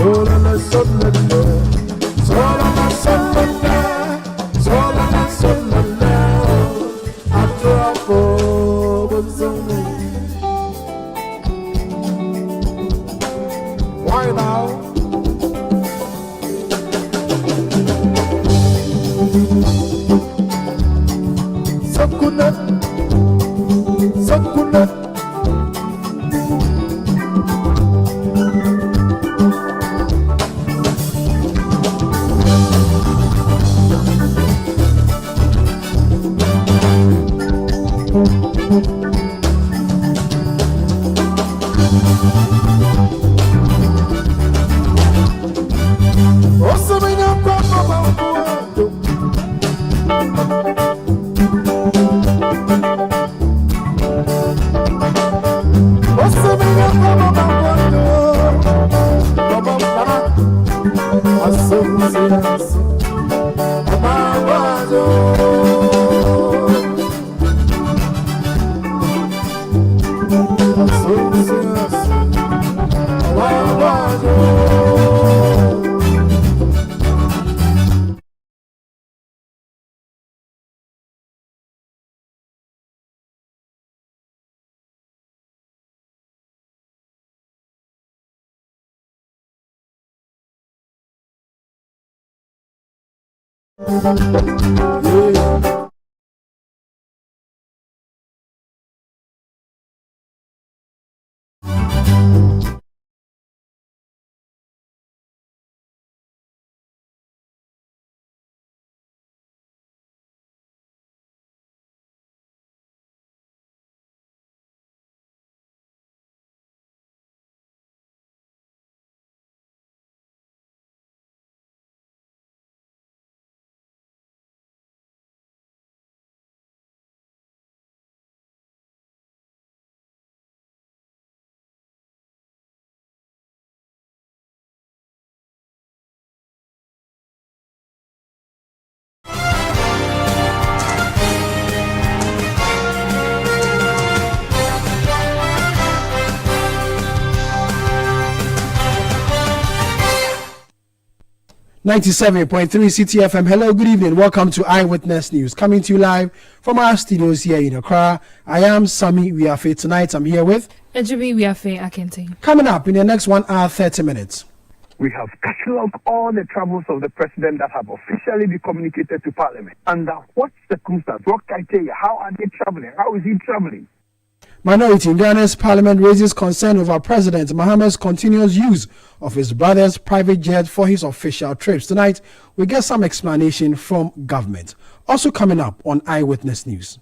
Why now? Sakunat, sakunat. Yeah. 97.3 Citi FM. Hello, good evening. Welcome to Eyewitness News. Coming to you live from our studios here in Accra. I am Sami Wiafe. Tonight I'm here with Ejibi Wiafe Akente. Coming up in the next 1 hour, 30 minutes. We have catalogued all the travels of the president that have officially been communicated to Parliament. Under what circumstance, what criteria, how are they traveling? How is he traveling? Minority in Ghana's parliament raises concern over President Mohammed's continuous use of his brother's private jet for his official trips. Tonight, we get some explanation from government. Also coming up on Eyewitness News.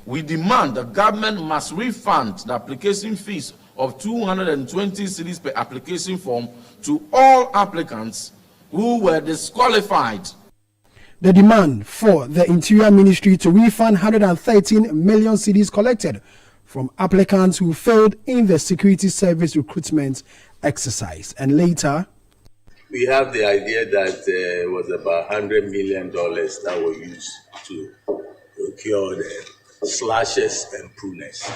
We demand the government must refund the application fees of 220 cedis per application form to all applicants who were disqualified. The demand for the Interior Ministry to refund 113 million cedis collected from applicants who failed in the security service recruitment exercise. And later, we have the idea that it was about $100 million that were used to procure the slashes and pruners.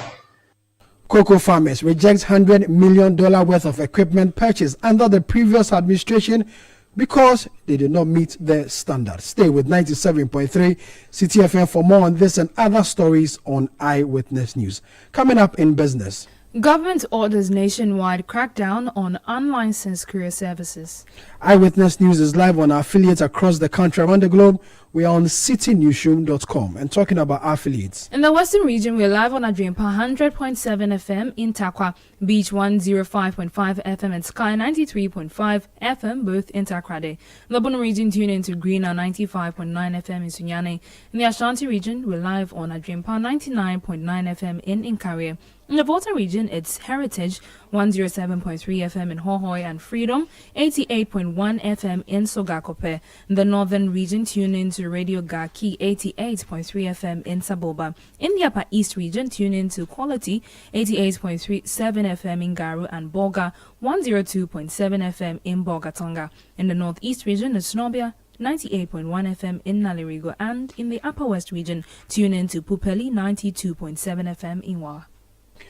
Cocoa farmers reject $100 million worth of equipment purchased under the previous administration because they did not meet the standards. Stay with 97.3 Citi FM for more on this and other stories on Eyewitness News. Coming up in business. Government orders nationwide crackdown on unlicensed courier services. Eyewitness News is live on our affiliates across the country, around the globe. We are on citinewsroom.com and talking about our affiliates. In the Western region, we're live on Adriampa 100.7 FM in Takwa, Beach 105.5 FM and Sky 93.5 FM, both in Takrade. In the Bono region, tune into Green 95.9 FM in Sunyane. In the Ashanti region, we're live on Adriampa 99.9 FM in Inkaria. In the Volta region, it's Heritage 107.3 FM in Hohoy and Freedom 88.1 FM in Sogakope. In the Northern region, tune in to Radio Gaki 88.3 FM in Saboba. In the Upper East region, tune in to Quality 88.37 FM in Garu and Boga 102.7 FM in Bogatonga. In the Northeast region, it's Nobia 98.1 FM in Nalirigo. And in the Upper West region, tune in to Pupeli 92.7 FM in Wa.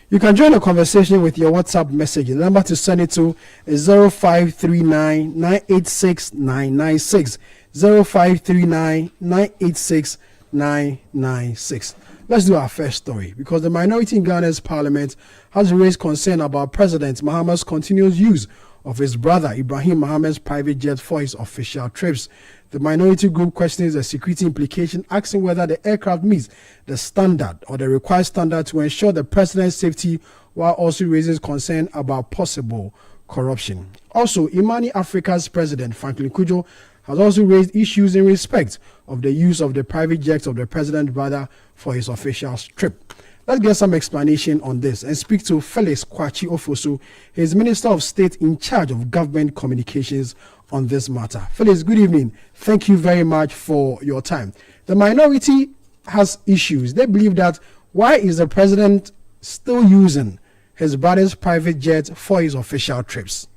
You can join the conversation with your WhatsApp message. The number to send it to is 0539 986 996. 0539 986 996. Let's do our first story, because the minority in Ghana's parliament has raised concern about President Mahama's continuous use of his brother Ibrahim Mohammed's private jet for his official trips. The minority group questions the security implication, asking whether the aircraft meets the standard or the required standard to ensure the president's safety, while also raising concern about possible corruption. Also, Imani Africa's president, Franklin Kujo, has also raised issues in respect of the use of the private jets of the president's brother for his official trip. Let's get some explanation on this and speak to Felix Kwachi Ofosu, his Minister of State in charge of government communications, on this matter. Felix, good evening. Thank you very much for your time. The minority has issues. They believe that why is the president still using his brother's private jet for his official trips?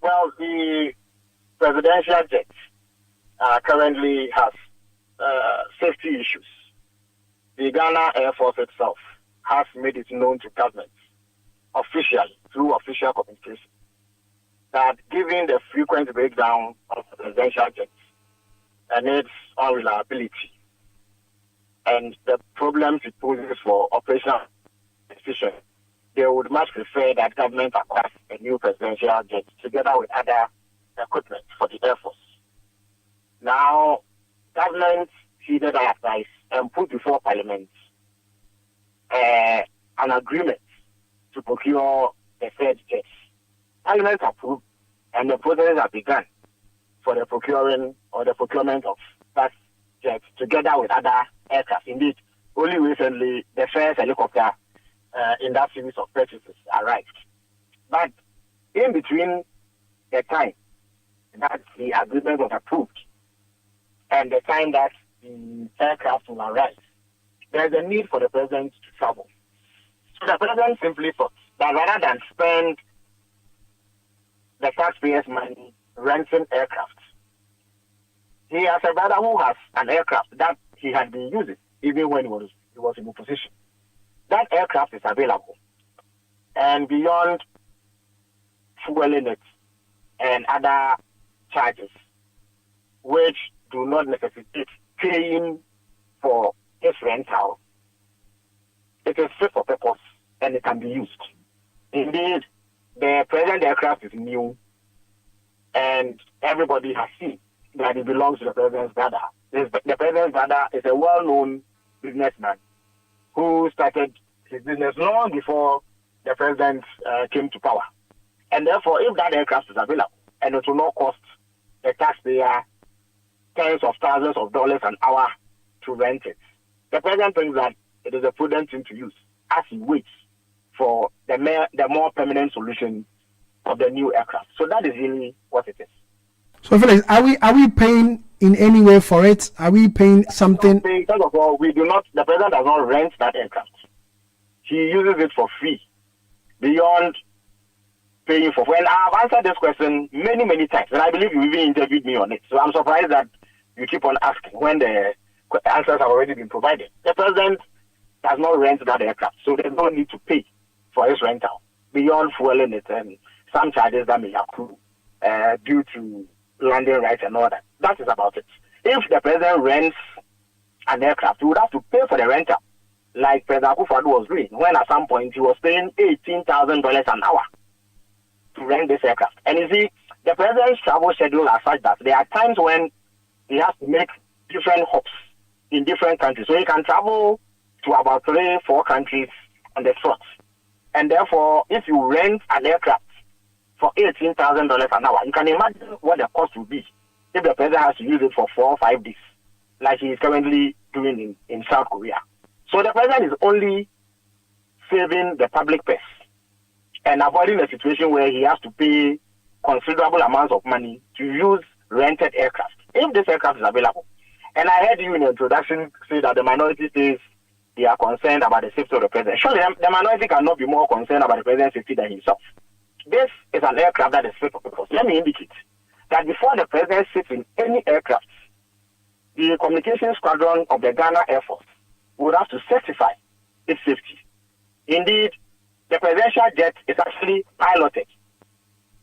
Well, the presidential jet currently has safety issues. The Ghana Air Force itself has made it known to government officially through official communication that given the frequent breakdown of the presidential jets and its unreliability and the problems it poses for operational efficiency, they would much prefer that government acquires a new presidential jet together with other equipment for the Air Force. Now, government heeded our advice and put before Parliament an agreement to procure the third jet. Parliament approved, and the process has begun for the procurement of that jet together with other aircraft. Indeed, only recently the first helicopter in that series of purchases arrived. But in between the time that the agreement was approved and the time that the aircraft will arrive, there's a need for the president to travel. So the president simply thought that rather than spend the taxpayers' money renting aircraft, he has a brother who has an aircraft that he had been using even when he was in opposition. That aircraft is available, and beyond fueling it and other charges, which do not necessitate paying for its rental, it is fit for purpose and it can be used. Indeed, the present aircraft is new, and everybody has seen that it belongs to the president's brother. The president's brother is a well-known businessman who started his business long before the president came to power. And therefore, if that aircraft is available, and it will not cost the taxpayer tens of thousands of dollars an hour to rent it, the president thinks that it is a prudent thing to use as he waits for the more permanent solution of the new aircraft. So that is really what it is. So, Felix, are we paying in any way for it? Are we paying something? First of all, we do not. The president does not rent that aircraft. He uses it for free, beyond paying for. Well, I've answered this question many, many times, and I believe you even interviewed me on it. So I'm surprised that you keep on asking when the answers have already been provided. The president does not rent that aircraft, so there's no need to pay for its rental beyond fueling it and some charges that may accrue due to landing rights and all that. That is about it. If the president rents an aircraft, he would have to pay for the rental, like President Akufo-Addo was doing, when at some point he was paying $18,000 an hour to rent this aircraft. And you see, the president's travel schedule is such that there are times when he has to make different hops in different countries. So he can travel to about 3-4 countries on the trot. And therefore, if you rent an aircraft for $18,000 an hour, you can imagine what the cost will be if the president has to use it for 4 or 5 days, like he is currently doing in South Korea. So the president is only saving the public purse and avoiding a situation where he has to pay considerable amounts of money to use rented aircraft. If this aircraft is available, and I heard you in the introduction say that the minority says they are concerned about the safety of the president. Surely the minority cannot be more concerned about the president's safety than himself. This is an aircraft that is fit for purpose. Let me indicate that before the president sits in any aircraft, the communication squadron of the Ghana Air Force would have to certify its safety. Indeed, the presidential jet is actually piloted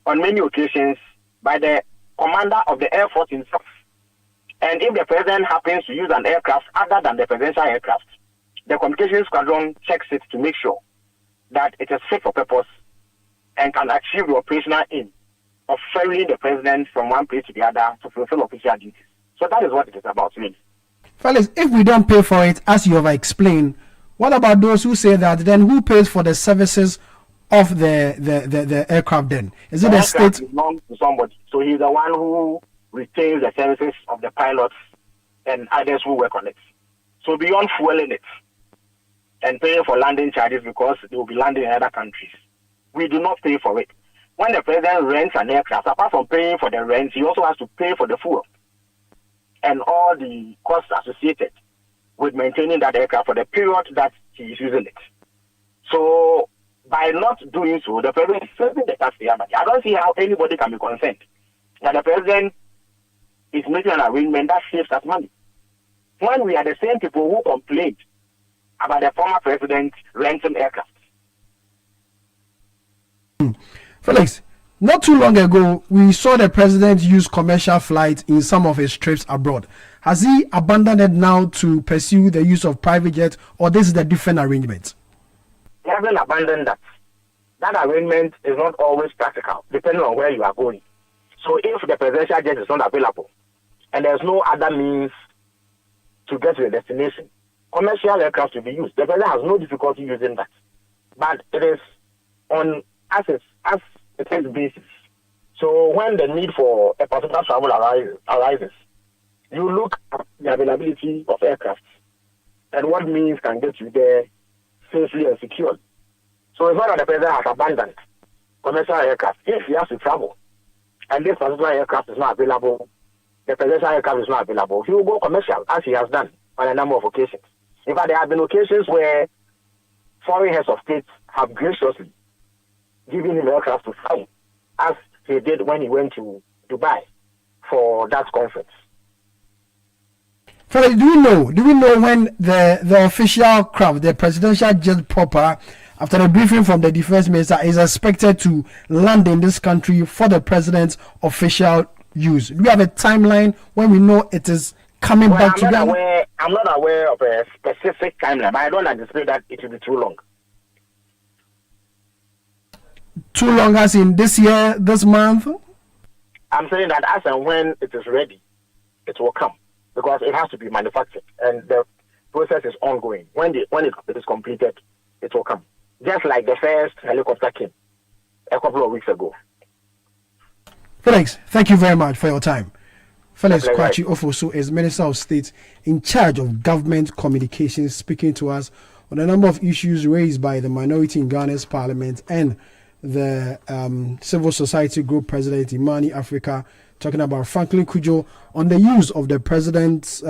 on many occasions by the commander of the Air Force himself. And if the president happens to use an aircraft other than the presidential aircraft, the communications squadron checks it to make sure that it is fit for purpose and can achieve the operational aim of ferrying the president from one place to the other to fulfill official duties. So that is what it is about, really. Felix, if we don't pay for it, as you have explained, what about those who say that then who pays for the services of the aircraft then? Is it the state? It belongs to somebody. So he's the one who retains the services of the pilots and others who work on it. So beyond fueling it and paying for landing charges because they will be landing in other countries, we do not pay for it. When the president rents an aircraft, apart from paying for the rent, he also has to pay for the fuel and all the costs associated with maintaining that aircraft for the period that he is using it. So by not doing so, the president is saving the taxpayer money. I don't see how anybody can be concerned that the president is making an arrangement that saves us money, when we are the same people who complained about the former president renting aircraft. Felix, not too long ago, we saw the president use commercial flights in some of his trips abroad. Has he abandoned it now to pursue the use of private jets, or this is a different arrangement? He hasn't abandoned that. That arrangement is not always practical, depending on where you are going. So if the presidential jet is not available, and there's no other means to get to the destination, commercial aircraft will be used. The president has no difficulty using that. But it is on as it is basis. So when the need for a particular travel arises, you look at the availability of aircraft and what means can get you there safely and securely. So it's not that the president has abandoned commercial aircraft. If he has to travel and this particular aircraft is not available, the presidential aircraft is not available, he will go commercial, as he has done on a number of occasions. In fact, there have been occasions where foreign heads of state have graciously given him aircraft to fly, as he did when he went to Dubai for that conference. Felix, do we know when the official craft, the presidential jet proper, after the briefing from the defense minister, is expected to land in this country for the president's official use? Do we have a timeline when we know it is coming back to Ghana? I'm not aware of a specific timeline, but I don't anticipate that it will be too long. Too long as in this year, this month? I'm saying that as and when it is ready, it will come, because it has to be manufactured and the process is ongoing. When it is completed, it will come. Just like the first helicopter came a couple of weeks ago. Felix, thank you very much for your time. Felix Kwachi Ofosu is Minister of State in charge of government communications, speaking to us on a number of issues raised by the minority in Ghana's parliament and the civil society group president Imani Africa, talking about Franklin Kujo on the use of the president's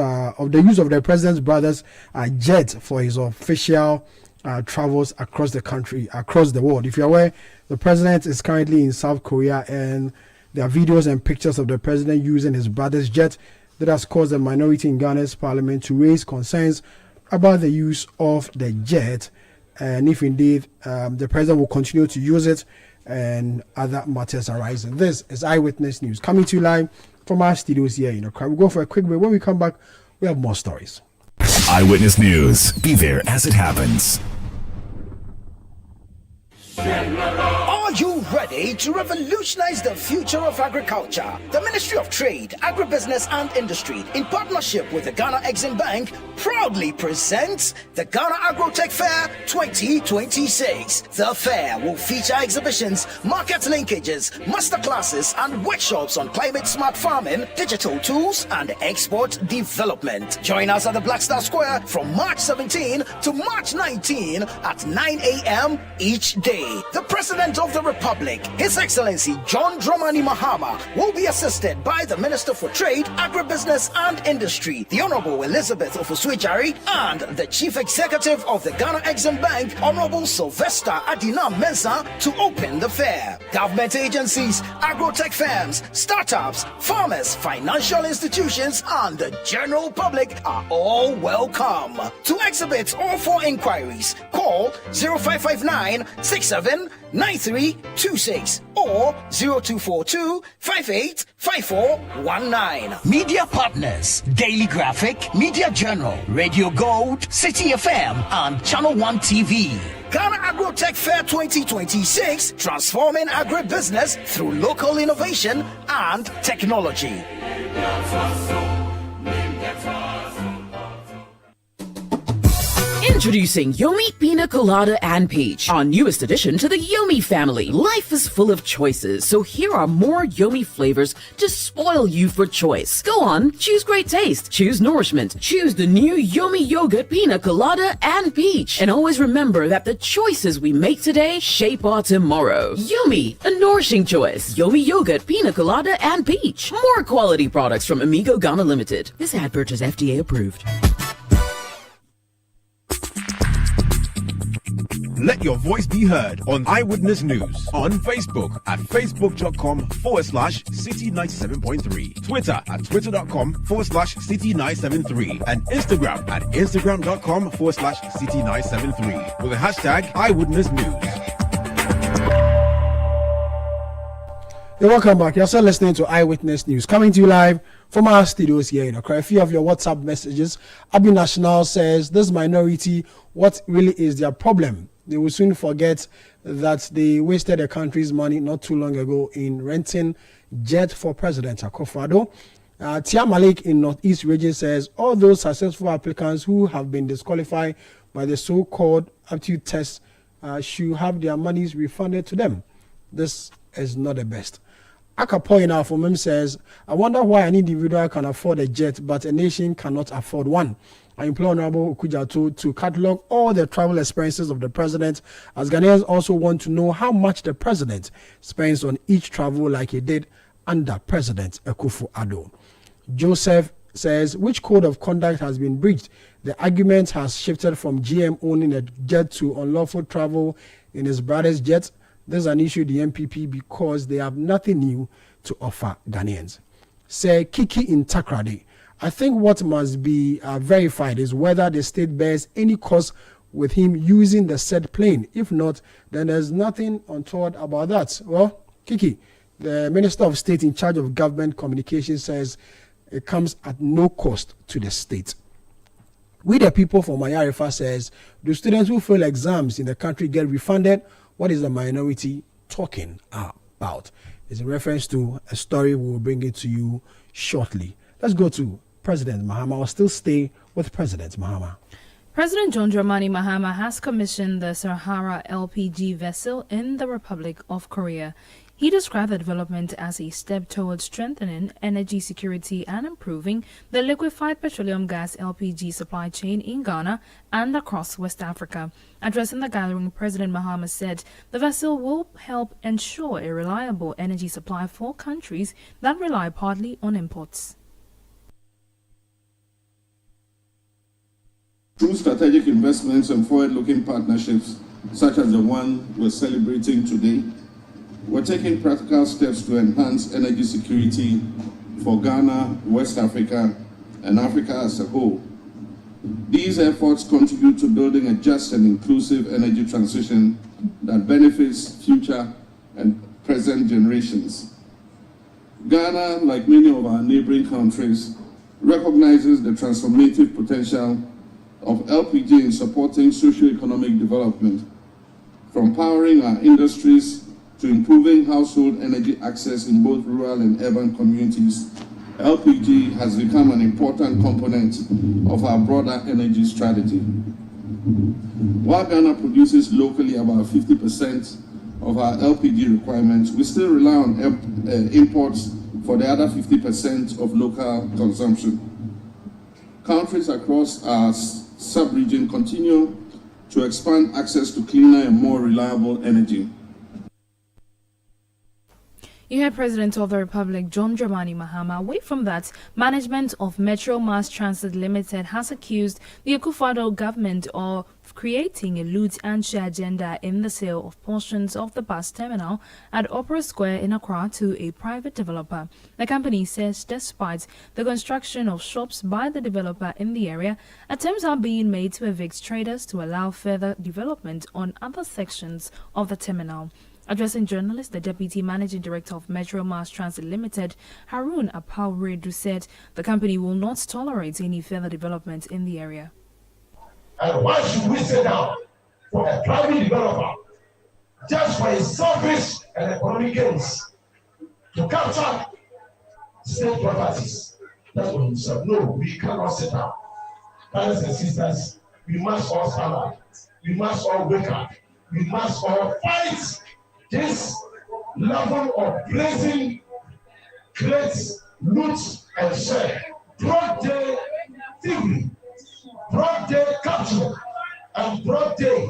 brother's jet for his official travels across the country, across the world. If you're aware, the president is currently in South Korea, and there are videos and pictures of the president using his brother's jet that has caused the minority in Ghana's parliament to raise concerns about the use of the jet, and if indeed the president will continue to use it and other matters arising. This is Eyewitness News, coming to you live from our studios here in Accra. We'll go for a quick break. When we come back, we have more stories. Eyewitness News. Be there as it happens. Are you ready to revolutionize the future of agriculture? The Ministry of Trade, Agribusiness and Industry, in partnership with the Ghana Exim Bank, proudly presents the Ghana Agrotech Fair 2026. The fair will feature exhibitions, market linkages, masterclasses, and workshops on climate-smart farming, digital tools, and export development. Join us at the Black Star Square from March 17 to March 19 at 9 a.m. each day. The President of the Republic, His Excellency John Dramani Mahama will be assisted by the Minister for Trade, Agribusiness and Industry, the Honorable Elizabeth Ofuswejari, and the Chief Executive of the Ghana Exim Bank, Honorable Sylvester Adina Mensah, to open the fair. Government agencies, agrotech firms, startups, farmers, financial institutions, and the general public are all welcome. To exhibit or for inquiries, call 0559 67 9326 or 0242 585419. Media partners: Daily Graphic, Media Journal, Radio Gold, Citi FM, and Channel 1 TV. Ghana Agrotech Fair 2026, transforming agribusiness through local innovation and technology. Introducing Yomi Pina Colada and Peach, our newest addition to the Yomi family. Life is full of choices, so here are more Yomi flavors to spoil you for choice. Go on, choose great taste, choose nourishment, choose the new Yomi Yogurt Pina Colada and Peach. And always remember that the choices we make today shape our tomorrow. Yomi, a nourishing choice. Yomi Yogurt Pina Colada and Peach. More quality products from Amigo Ghana Limited. This advert is FDA approved. Let your voice be heard on Eyewitness News on Facebook at facebook.com/Citi97.3, Twitter at twitter.com/Citi973, and Instagram at instagram.com/Citi973 with the hashtag Eyewitness News. You're welcome back. You're still listening to Eyewitness News, coming to you live from our studios here in Accra. A few of your WhatsApp messages. Abi National says, this minority, what really is their problem? They will soon forget that they wasted the country's money not too long ago in renting jet for President Akufo-Addo. Tia Malik in Northeast region says, all those successful applicants who have been disqualified by the so-called aptitude test should have their monies refunded to them. This is not the best. Akapoina from him says, I wonder why an individual can afford a jet but a nation cannot afford one. I implore Honorable Okujato to catalog all the travel expenses of the president, as Ghanaians also want to know how much the president spends on each travel like he did under President Akufo-Addo. Joseph says, which code of conduct has been breached? The argument has shifted from GM owning a jet to unlawful travel in his brother's jet. This is an issue the MPP because they have nothing new to offer Ghanaians. Say Kiki in Takrade. I think what must be verified is whether the state bears any cost with him using the said plane. If not, then there's nothing untoward about that. Well, Kiki, the Minister of State in charge of government communications, says it comes at no cost to the state. We the people from Mayarifa says, do students who fail exams in the country get refunded? What is the minority talking about? It's in reference to a story we will bring it to you shortly. Let's go to President Mahama. I'll still stay with President Mahama. President John Dramani Mahama has commissioned the Sahara LPG vessel in the Republic of Korea. He described the development as a step towards strengthening energy security and improving the liquefied petroleum gas LPG supply chain in Ghana and across West Africa. Addressing the gathering, President Mahama said the vessel will help ensure a reliable energy supply for countries that rely partly on imports. Through strategic investments and forward-looking partnerships, such as the one we're celebrating today, we're taking practical steps to enhance energy security for Ghana, West Africa, and Africa as a whole. These efforts contribute to building a just and inclusive energy transition that benefits future and present generations. Ghana, like many of our neighboring countries, recognizes the transformative potential of LPG in supporting socio-economic development, from powering our industries to improving household energy access in both rural and urban communities. LPG has become an important component of our broader energy strategy. While Ghana produces locally about 50% of our LPG requirements, we still rely on imports for the other 50% of local consumption. Countries across our sub-region continue to expand access to cleaner and more reliable energy. You heard President of the Republic John Dramani Mahama. Away from that, management of Metro Mass Transit Limited has accused the Akufo-Addo government of creating a loot and share agenda in the sale of portions of the bus terminal at Opera Square in Accra to a private developer. The company says despite the construction of shops by the developer in the area, attempts are being made to evict traders to allow further development on other sections of the terminal. Addressing journalists, the Deputy Managing Director of Metro Mass Transit Limited, Harun Apauredu, said the company will not tolerate any further development in the area. And why should we sit down for a private developer just for his selfish and economic gains to capture state properties? That's what he said. No, we cannot sit down. Brothers and sisters, we must all stand up. We must all wake up. We must all fight this level of blazing crates, loot, and share. Broad day thievery, broad day capture, and broad day,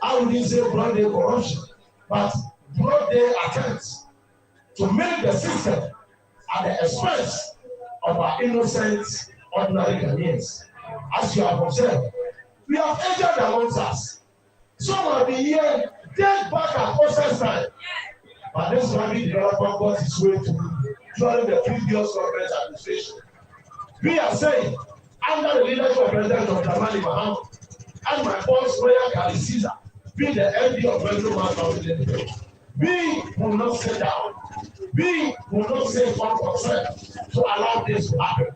I wouldn't say broad day corruption, but broad day attempts to make the system at the expense of our innocent, ordinary Ghanaians. As you have observed, we have aged amongst us. Some have been here dead back at process time. But this private developer got his way to during the previous government administration. We are saying, under the leadership of President Dr. Dramani Mahama and my boss, Royal Kali Caesar, being the MD of Metro Mass Transit Limited, we will not sit down. We will not say 1% to allow this to happen.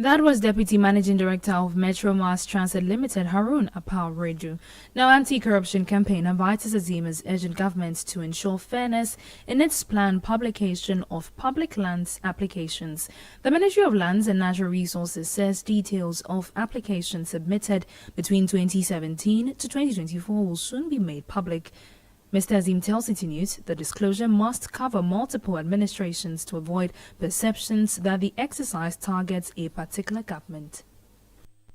That was Deputy Managing Director of Metro Mass Transit Limited, Harun Apauredu. Now, anti-corruption campaigner Vitus Azim is urging government to ensure fairness in its planned publication of public lands applications. The Ministry of Lands and Natural Resources says details of applications submitted between 2017 to 2024 will soon be made public. Mr. Azim tells Citi News the disclosure must cover multiple administrations to avoid perceptions that the exercise targets a particular government.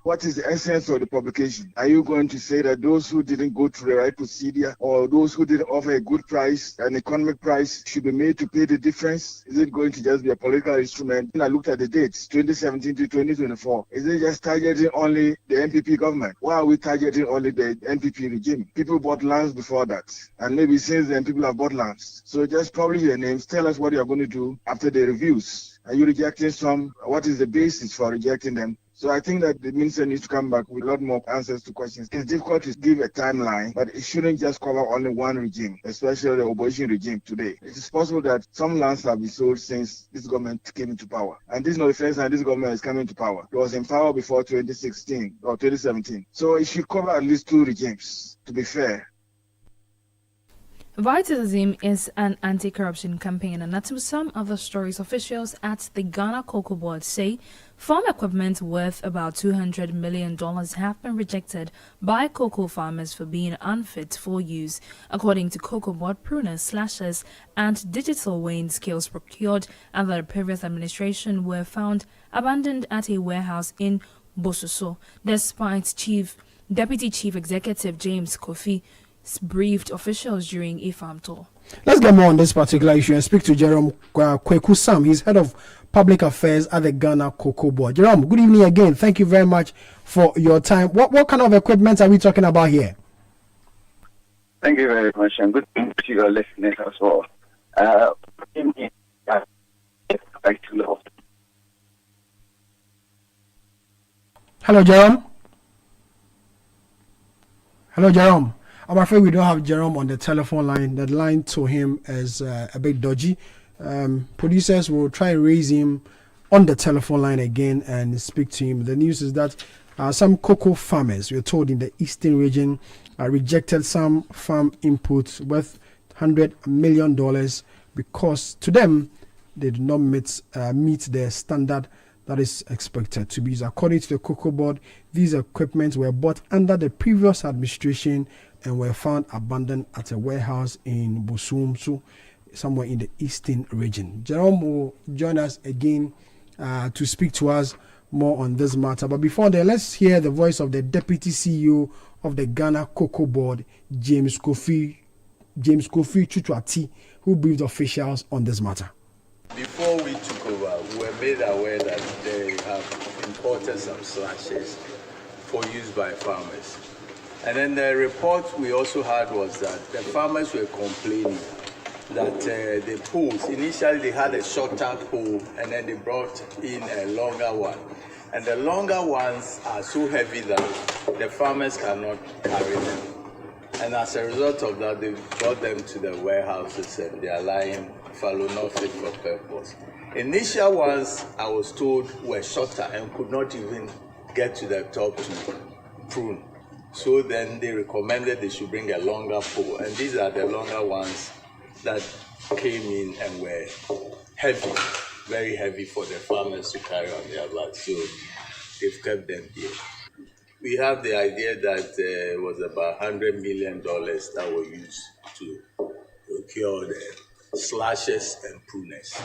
What is the essence of the publication? Are you going to say that those who didn't go through the right procedure or those who didn't offer a good price, an economic price, should be made to pay the difference? Is it going to just be a political instrument? When I looked at the dates, 2017 to 2024, is it just targeting only the NPP government? Why are we targeting only the NPP regime? People bought lands before that. And maybe since then, people have bought lands. So just publish their names. Tell us what you are going to do after the reviews. Are you rejecting some? What is the basis for rejecting them? So I think that the minister needs to come back with a lot more answers to questions. It's difficult to give a timeline, but it shouldn't just cover only one regime, especially the opposition regime today. It is possible that some lands have been sold since this government came into power. And this is not the first time this government is coming to power. It was in power before 2016 or 2017. So it should cover at least two regimes, to be fair. Vitus Azim is an anti-corruption campaigner. Now to some other stories, officials at the Ghana Cocoa Board say farm equipment worth about $200 million have been rejected by cocoa farmers for being unfit for use. According to Cocoa Board, pruners, slashers and digital weighing scales procured under the previous administration were found abandoned at a warehouse in Bososo, despite Deputy Chief Executive James Kofi briefed officials during a farm tour. Let's get more on this particular issue and speak to Jerome Kweku Sam. He's head of public affairs at the Ghana Cocoa Board. Jerome, good evening again. Thank you very much for your time. What kind of equipment are we talking about here? Thank you very much, and good evening to your listeners as well. Hello, Jerome. Hello, Jerome. I'm afraid we don't have Jerome on the telephone line. The line to him is a bit dodgy. Producers will try and raise him on the telephone line again and speak to him. The news is that some cocoa farmers, we're told, in the eastern region rejected some farm inputs worth $100 million because to them they did not meet the standard that is expected to be used. According to the Cocoa Board, these equipments were bought under the previous administration and were found abandoned at a warehouse in Bosumsu, somewhere in the eastern region. Jerome will join us again to speak to us more on this matter. But before that, let's hear the voice of the Deputy CEO of the Ghana Cocoa Board, James Kofi James Kofi Chuchuati, who briefed officials on this matter. Before we took over, we were made aware that they have imported some slashes for use by farmers. And then the report we also had was that the farmers were complaining that the poles, initially they had a shorter pole and then they brought in a longer one. And the longer ones are so heavy that the farmers cannot carry them. And as a result of that, they brought them to the warehouses and they are lying fallow, not fit for purpose. Initial ones, I was told, were shorter and could not even get to the top to prune. So then they recommended they should bring a longer pole. And these are the longer ones that came in and were heavy, very heavy for the farmers to carry on their back. So they've kept them here. We have the idea that it was about $100 million that were used to procure the slashes and pruners.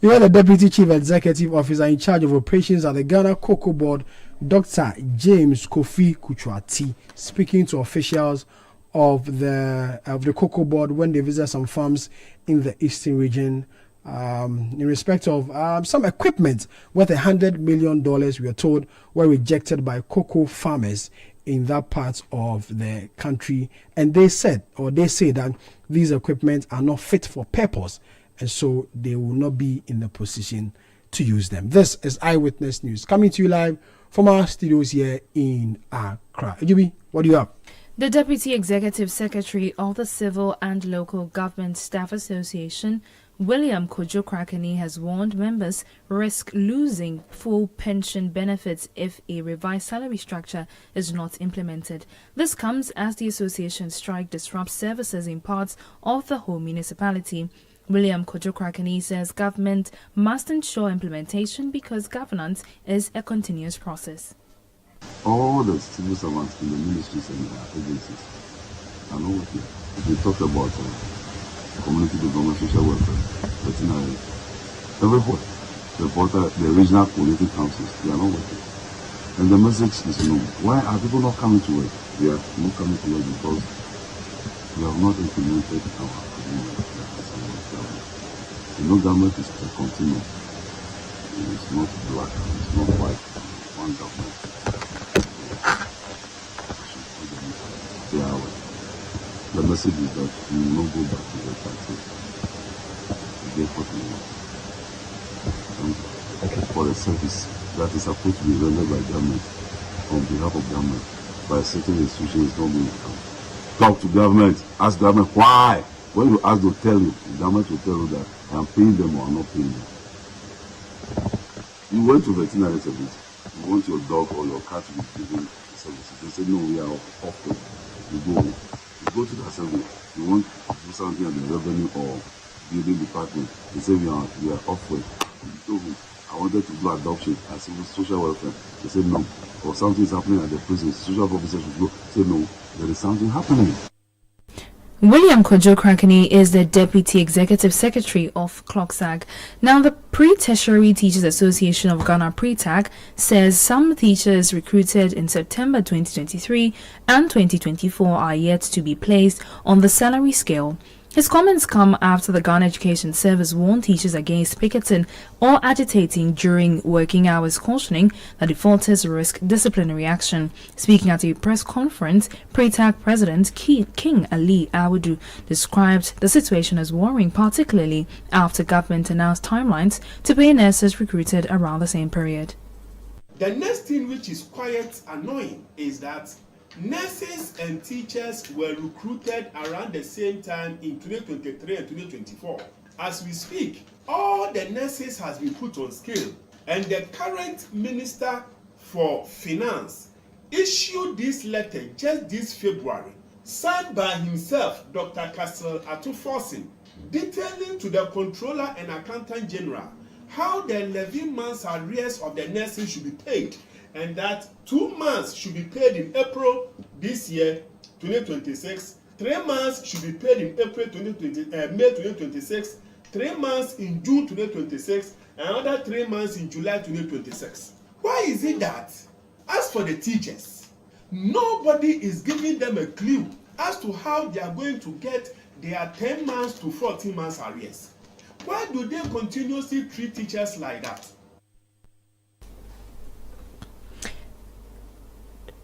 You are the Deputy Chief Executive Officer in charge of operations at the Ghana Cocoa Board, Dr. James Kofi Chuchuati, speaking to officials of the Cocoa Board when they visit some farms in the eastern region in respect of some equipment worth $100 million, we are told, were rejected by cocoa farmers in that part of the country. And they say that these equipment are not fit for purpose, and so they will not be in the position to use them. This is Eyewitness News, coming to you live from our studios here in Accra. Ejubi, what do you have? The Deputy Executive Secretary of the Civil and Local Government Staff Association, William Kojo Krakeni, has warned members risk losing full pension benefits if a revised salary structure is not implemented. This comes as the association strike disrupts services in parts of the whole municipality. William Kojo Krakeni says government must ensure implementation because governance is a continuous process. All the civil servants in the ministries and agencies are not working. We talk about community development, social welfare, veterinary, everywhere. The regional community councils, they are not working. And the message is, why are people not coming to work? They are not coming to work because we have not implemented our agreement. Government is a continuum. It's not black, it's not white. One government. The message is that we will not go back to the country. We get what we want. And for a service that is supposed to be rendered by government, on behalf of government, by a certain institution, is not going to come. Talk to government, ask government why. When you ask, they'll tell you, the government will tell you that I'm paying them or I'm not paying them. You went to veterinary service, you want your dog or your cat to be given services. They say, no, we are off. You go to the assembly, you want to do something at the revenue or building department. They say we are off. You told me I wanted to do adoption as social welfare. They said no. Or something is happening at the prison. Social officers should go. Say no, there is something happening. William Kojo Krakeni is the Deputy Executive Secretary of CLOCSAG. Now, the Pre-Tertiary Teachers Association of Ghana, PRETAG, says some teachers recruited in September 2023 and 2024 are yet to be placed on the salary scale. His comments come after the Ghana Education Service warned teachers against picketing or agitating during working hours, cautioning that defaulters risk disciplinary action. Speaking at a press conference, PRETAG President King Ali Awudu described the situation as worrying, particularly after government announced timelines to pay nurses recruited around the same period. The next thing which is quite annoying is that nurses and teachers were recruited around the same time in 2023 and 2024. As we speak, all the nurses has been put on scale, and the current Minister for Finance issued this letter just this February, signed by himself, Dr. Castle Atuforsin, detailing to the Controller and Accountant General how the 11 months arrears of the nurses should be paid, and that 2 months should be paid in April this year, 2026. 3 months should be paid in May 2026. 3 months in June 2026, and another 3 months in July 2026. Why is it that, as for the teachers, nobody is giving them a clue as to how they are going to get their 10 months to 14 months arrears. Why do they continuously treat teachers like that?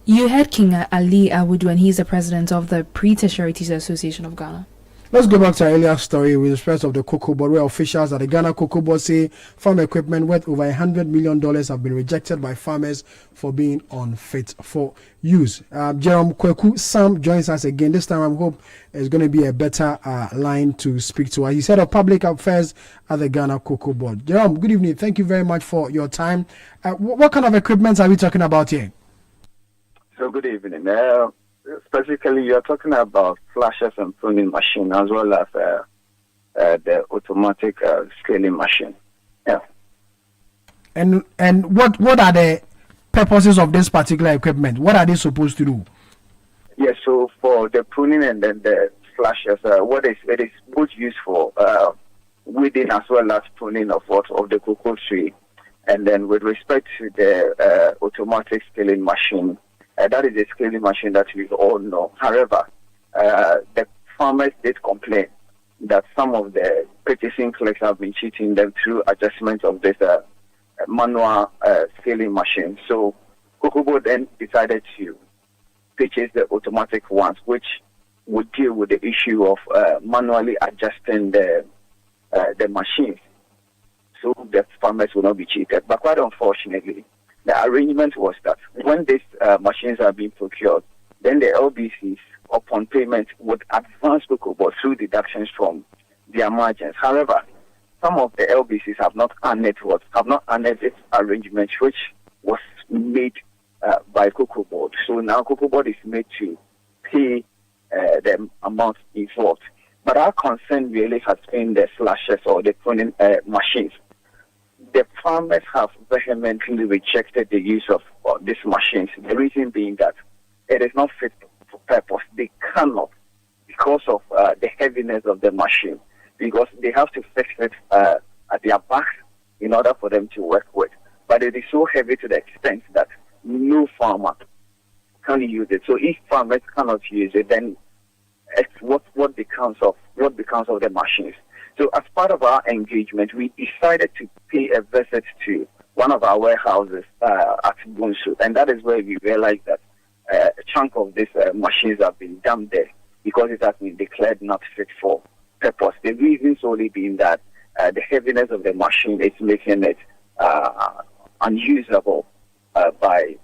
You heard King Ali Awudu, and he's the president of the Pre-Tertiary Teachers Association of Ghana. Let's go back to our earlier story with respect of the Cocoa Board, where officials at the Ghana Cocoa Board say farm equipment worth over $100 million have been rejected by farmers for being unfit for use. Jerome Kweku Sam joins us again. This time I hope there's going to be a better line to speak to. He's head of public affairs at the Ghana Cocoa Board. Jerome, good evening. Thank you very much for your time. What kind of equipment are we talking about here? So good evening. Specifically, you're talking about flashers and pruning machine as well as the automatic scaling machine. Yeah. And what are the purposes of this particular equipment? What are they supposed to do? Yes, so for the pruning and then the flashers, it is both used for weeding as well as pruning of the cocoa tree. And then with respect to the automatic scaling machine, that is a scaling machine that we all know. However, the farmers did complain that some of the purchasing clerks have been cheating them through adjustment of this manual scaling machine. So Cocoa Board then decided to purchase the automatic ones, which would deal with the issue of manually adjusting the machines, so the farmers will not be cheated. But quite unfortunately, the arrangement was that when these machines are being procured, then the LBCs, upon payment, would advance Cocoa Board through deductions from their margins. However, some of the LBCs have not honored this arrangement, which was made by Cocoa Board. So now Cocoa Board is made to pay the amount involved. But our concern really has been the slashes or the pruning machines. The farmers have vehemently rejected the use of these machines. The reason being that it is not fit for purpose. They cannot, because of the heaviness of the machine, because they have to fix it at their backs in order for them to work with. But it is so heavy to the extent that no farmer can use it. So if farmers cannot use it, then it's what becomes of the machines. So as part of our engagement, we decided to pay a visit to one of our warehouses at Bunsu, and that is where we realized that a chunk of these machines have been dumped there because it has been declared not fit for purpose. The reason solely being that the heaviness of the machine is making it unusable by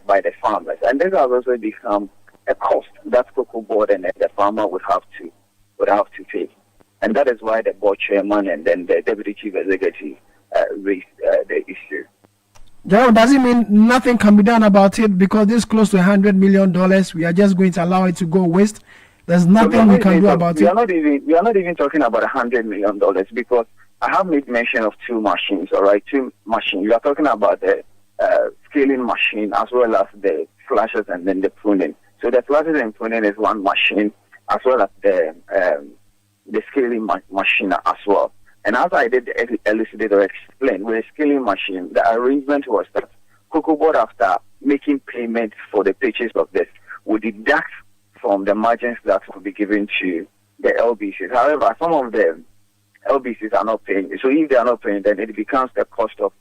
the farmers, and this has also become a cost that Cocoa Board and the farmer would have to pay. And that is why the board chairman and then the deputy chief executive raised the issue. Jerome, does it mean nothing can be done about it because this close to $100 million, we are just going to allow it to go waste? There's nothing we can do about it. We are not even talking about $100 million because I have made mention of two machines, all right? Two machines. You are talking about the scaling machine as well as the flashers and then the pruning. So the flashers and pruning is one machine as well as the scaling machine as well. And as I did elucidate or explain, with the scaling machine, the arrangement was that Cocoa Board, after making payment for the purchase of this, would deduct from the margins that will be given to the LBCs. However, some of the LBCs are not paying. So if they are not paying, then it becomes the cost of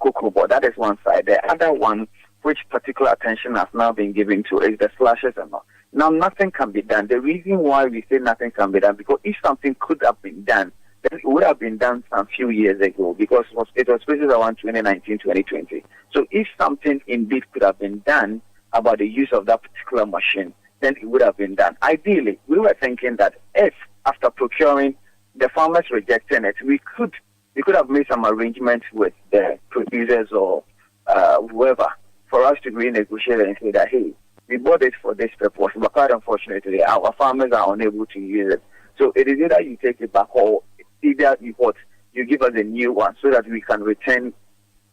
Cocoa Board. That is one side. The other one, which particular attention has now been given to, is the slashes and all. Now, nothing can be done. The reason why we say nothing can be done, because if something could have been done, then it would have been done some few years ago, because it was based around 2019, 2020. So if something indeed could have been done about the use of that particular machine, then it would have been done. Ideally, we were thinking that if, after procuring, the farmers rejecting it, we could have made some arrangements with the producers or whoever for us to renegotiate and say that, hey, we bought it for this purpose, but quite unfortunately, our farmers are unable to use it. So it is either you take it back or either you give us a new one so that we can return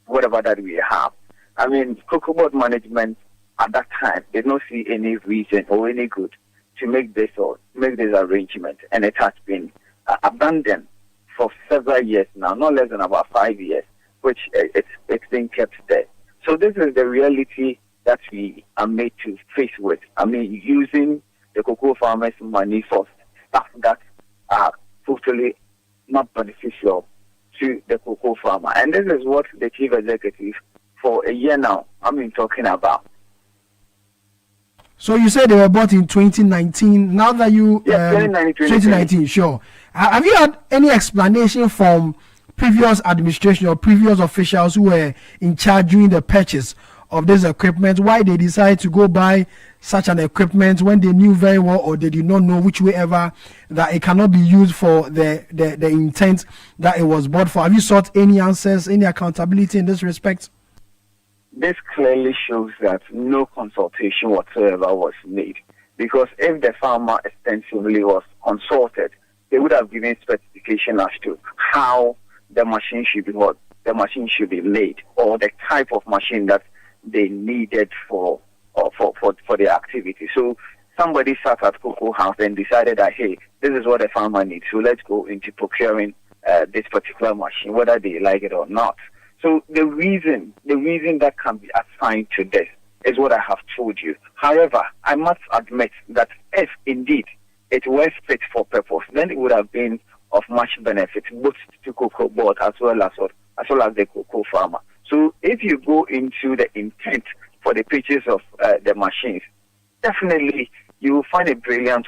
whatever that we have. I mean, Cocoa Board management at that time did not see any reason or any good to make this arrangement, and it has been abandoned for several years now, not less than about 5 years, which it's been kept there. So this is the reality that we are made to face with. I mean, using the cocoa farmers' money for stuff that are totally not beneficial to the cocoa farmer. And this is what the chief executive for a year now, talking about. So you said they were bought in 2019. Now that you 2019, sure. Have you had any explanation from previous administration or previous officials who were in charge during the purchase of this equipment, why they decided to go buy such an equipment when they knew very well, or they did not know which way ever, that it cannot be used for the intent that it was bought for? Have you sought any answers, any accountability in this respect? This clearly shows that no consultation whatsoever was made. Because if the farmer extensively was consulted, they would have given specification as to how the machine should be made, or the type of machine that they needed for their activity. So somebody sat at Cocoa House and decided that, hey, this is what the farmer needs, so let's go into procuring this particular machine, whether they like it or not. So the reason that can be assigned to this is what I have told you. However, I must admit that if indeed it was fit for purpose, then it would have been of much benefit both to cocoa board as well as the cocoa farmer. So if you go into the intent for the purchase of the machines, definitely you will find a brilliant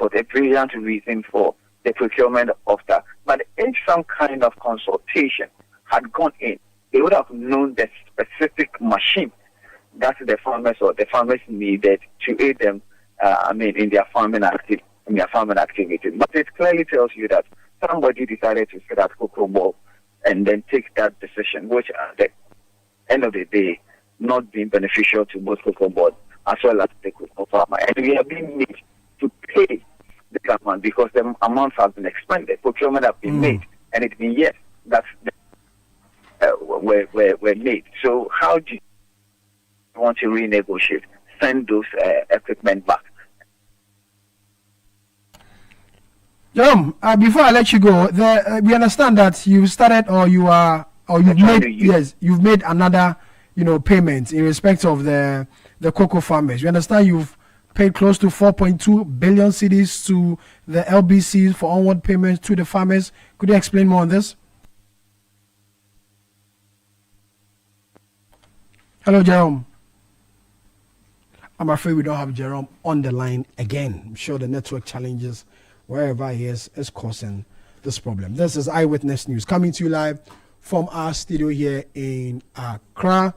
reason for the procurement of that. But if some kind of consultation had gone in, they would have known the specific machine that the farmers needed to aid them, in their farming activity. But it clearly tells you that somebody decided to sit at cocoa board and then take that decision, which at the end of the day, not being beneficial to both cocoa board as well as the cocoa farmer. And we are being made to pay the government because the amounts have been expended, procurement have been made, and it's been years that were made. So how do you want to renegotiate? Send those equipment back. Jerome, before I let you go, we understand that you started, you've made another, payment in respect of the cocoa farmers. We understand you've paid close to 4.2 billion cedis to the LBCs for onward payments to the farmers. Could you explain more on this? Hello, Jerome. I'm afraid we don't have Jerome on the line again. I'm sure the network challenges wherever he is causing this problem. This is Eyewitness News coming to you live from our studio here in Accra.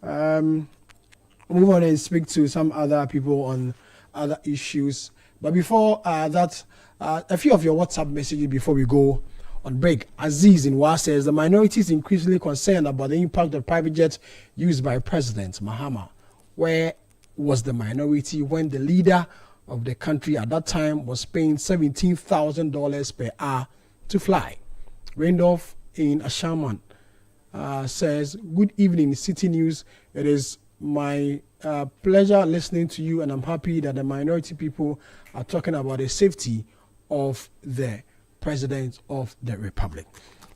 Move on and speak to some other people on other issues. But before that, a few of your WhatsApp messages before we go on break. Aziz in Wa says the minority is increasingly concerned about the impact of private jets used by President Mahama. Where was the minority when the leader of the country at that time was paying $17,000 per hour to fly? Randolph in Ashaman says, good evening, Citi News. It is my pleasure listening to you, and I'm happy that the minority people are talking about the safety of the President of the Republic.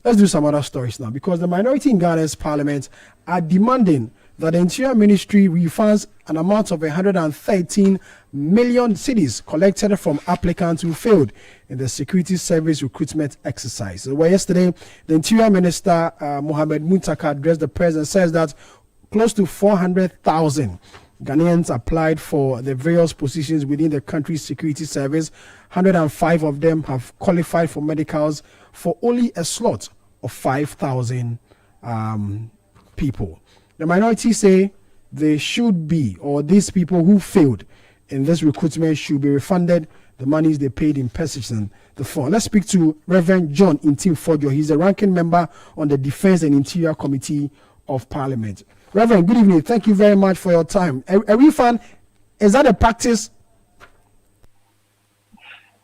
Let's do some other stories now, because the minority in Ghana's parliament are demanding that the Interior Ministry refunds an amount of 113 million cedis collected from applicants who failed in the Security Service recruitment exercise. Well, yesterday, the Interior Minister, Mohamed Muntaka, addressed the press and says that close to 400,000 Ghanaians applied for the various positions within the country's security service. 105 of them have qualified for medicals for only a slot of 5,000 people. The minority say they should be, or these people who failed in this recruitment should be refunded the monies they paid in purchasing the form. Let's speak to Reverend John Intim Fojo. He's a ranking member on the Defense and Interior Committee of Parliament. Reverend, good evening. Thank you very much for your time. A refund, is that a practice?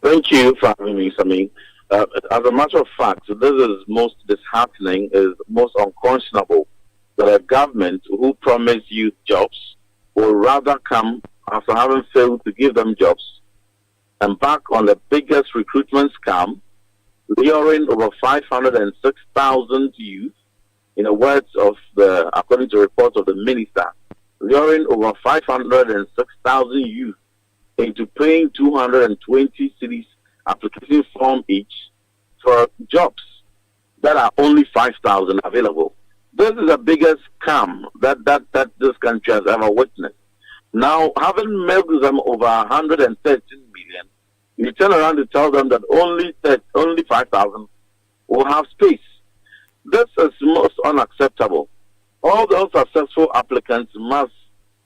Thank you for having me, Sami. As a matter of fact, this is most disheartening, is most unconscionable that a government who promised youth jobs will rather come after having failed to give them jobs, embark on the biggest recruitment scam, luring over 506,000 youth, in the words of according to reports of the minister, luring over 506,000 youth into paying 220 cities application form each for jobs that are only 5,000 available. This is the biggest scam that this country has ever witnessed. Now, having milked them over 113 million, you turn around to tell them that only 5,000 will have space. This is most unacceptable. All the unsuccessful applicants must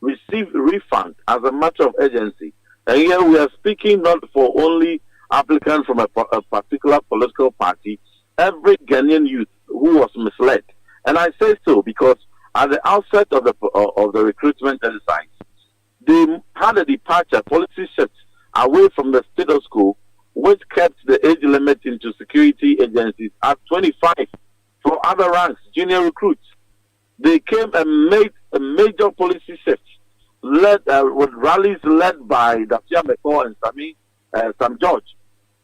receive refund as a matter of urgency. And here we are speaking not for only applicants from a particular political party, every Ghanaian youth who was misled. And I say so because at the outset of the recruitment exercise, they had a departure policy shift away from the status quo, which kept the age limit into security agencies at 25 for other ranks, junior recruits. They came and made a major policy shift, led with rallies led by Dafia McCall and Sam George.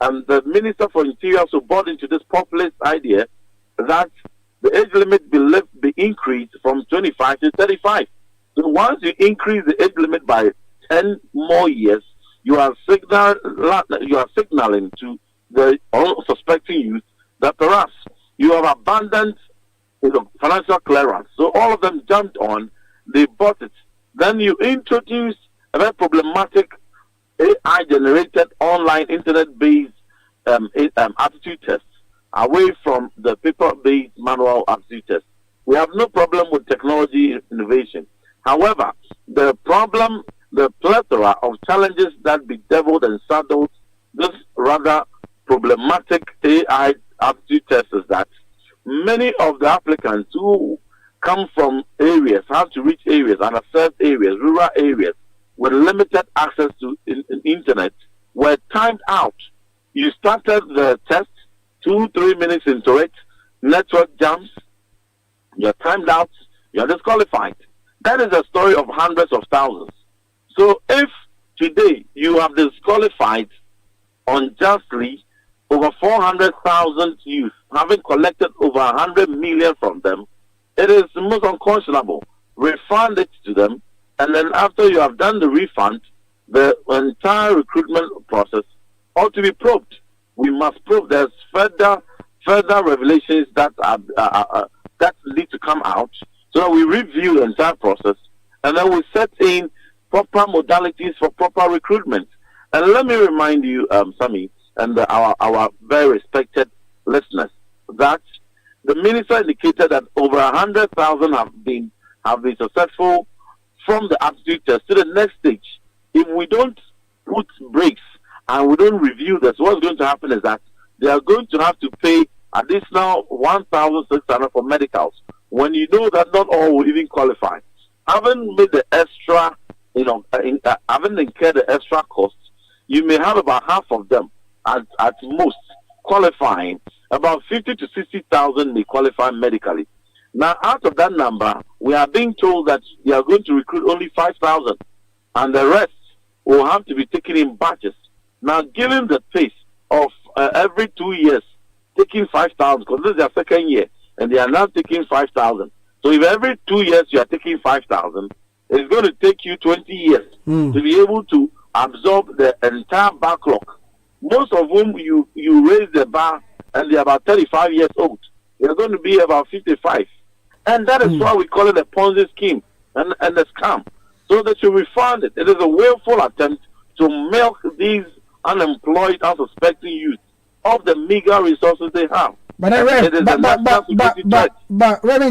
And the Minister for Interior also bought into this populist idea that the age limit be increased from 25 to 35. So once you increase the age limit by 10 more years, you are signaling to the unsuspecting youth that perhaps you have abandoned financial clearance. So all of them jumped on, they bought it. Then you introduce a very problematic AI-generated online internet-based aptitude tests away from the paper-based manual aptitude test. We have no problem with technology innovation. However, the plethora of challenges that bedeviled and saddled this rather problematic AI aptitude test is that many of the applicants who come from areas, have to reach areas, underserved areas, rural areas, with limited access to internet, were timed out. You started the test 2-3 minutes into it, network jams, you're timed out, you're disqualified. That is a story of hundreds of thousands. So if today you have disqualified unjustly over 400,000 youth, having collected over 100 million from them, it is most unconscionable. Refund it to them, and then after you have done the refund, the entire recruitment process ought to be probed. We must probe. There's further revelations that that need to come out, so that we review the entire process, and then we set in proper modalities for proper recruitment. And let me remind you, Sammy, and our very respected listeners, that the minister indicated that over 100,000 have been successful from the aptitude test to the next stage. If we don't put brakes and we don't review this, what's going to happen is that they are going to have to pay additional 1,600 for medicals, when you know that not all will even qualify. Having made the extra, having incurred the extra costs, you may have about half of them at most qualifying. About 50 to 60,000 may qualify medically. Now, out of that number, we are being told that we are going to recruit only 5,000, and the rest will have to be taken in batches. Now, given the pace of every 2 years taking 5,000, because this is their second year, and they are now taking 5,000. So if every 2 years you are taking 5,000, it's going to take you 20 years to be able to absorb the entire backlog. Most of whom you raise the bar and they're about 35 years old. They're going to be about 55. And that is why we call it a Ponzi scheme and a scam. So that you refund it. It is a willful attempt to milk these unemployed, unsuspecting youth of the meager resources they have. But Reverend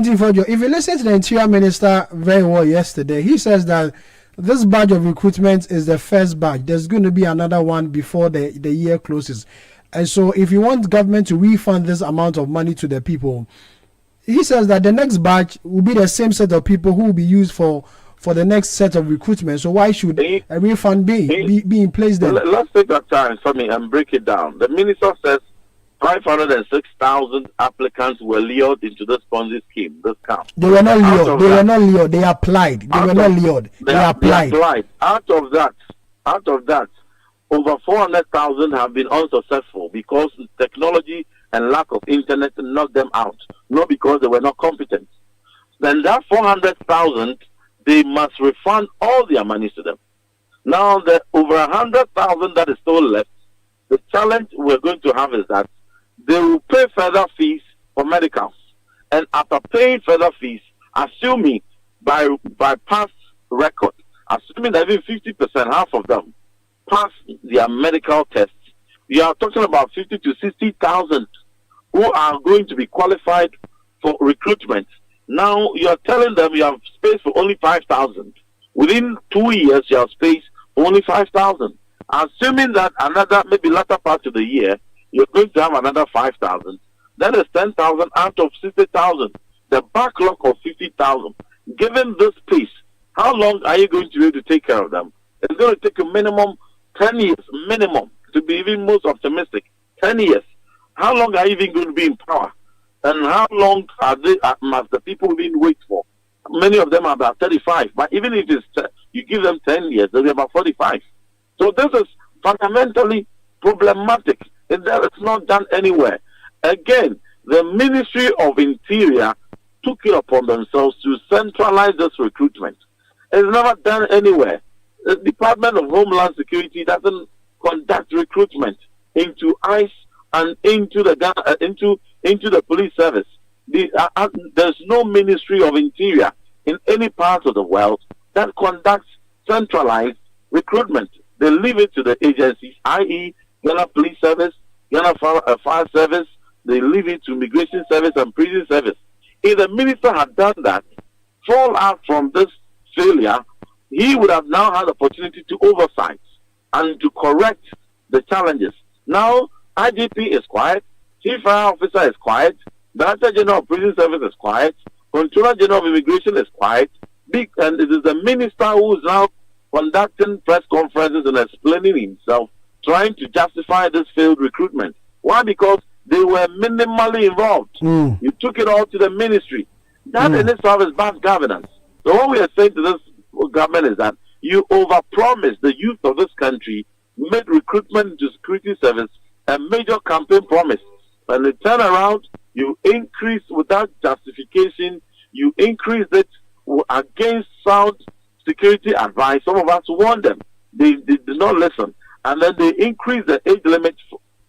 Tifojo, if you listen to the Interior Minister very well yesterday, he says that this batch of recruitment is the first batch. There's going to be another one before the year closes. And so if you want government to refund this amount of money to the people, he says that the next batch will be the same set of people who will be used for the next set of recruitment. So why should a refund be in place then? Let's take that time for me and break it down. The minister says 506,000 applicants were lured into this Ponzi scheme, this camp. They were not lured. They applied. They were not lured. They applied. Out of that, over 400,000 have been unsuccessful because technology and lack of internet knocked them out, not because they were not competent. Then that 400,000, they must refund all their money to them. Now, the over 100,000 that is still left, the challenge we're going to have is that they will pay further fees for medicals. And after paying further fees, assuming by past record, assuming that even 50%, half of them, pass their medical tests, you are talking about 50 to 60,000 who are going to be qualified for recruitment. Now, you are telling them you have space for only 5,000. Within 2 years, you have space for only 5,000. Assuming that another, maybe latter part of the year, you're going to have another 5,000. That is 10,000 out of 60,000. The backlog of 50,000. Given this pace, how long are you going to be able to take care of them? It's going to take a minimum 10 years, minimum, to be even most optimistic. 10 years. How long are you even going to be in power? And how long must the people even wait for? Many of them are about 35. But even if you give them 10 years, they'll be about 45. So this is fundamentally problematic. It's not done anywhere. Again, the Ministry of Interior took it upon themselves to centralize this recruitment. It's never done anywhere. The Department of Homeland Security doesn't conduct recruitment into ICE and into the police service. There's no Ministry of Interior in any part of the world that conducts centralized recruitment. They leave it to the agencies, i.e., Ghana Police Service, Ghana Fire Service. They leave it to Immigration Service and Prison Service. If the minister had done that, fall out from this failure, he would have now had the opportunity to oversight and to correct the challenges. Now, IGP is quiet, Chief Fire Officer is quiet, Director General of Prison Service is quiet, Controller General of Immigration is quiet, and it is the minister who is now conducting press conferences and explaining himself, trying to justify this failed recruitment. Why? Because they were minimally involved. You took it all to the ministry. That in itself is bad governance. So what we are saying to this government is that you overpromised the youth of this country, made recruitment into security service a major campaign promise. And they turn around, you increase without justification, you increase it against sound security advice. Some of us warned them. They did not listen. And then they increase the age limit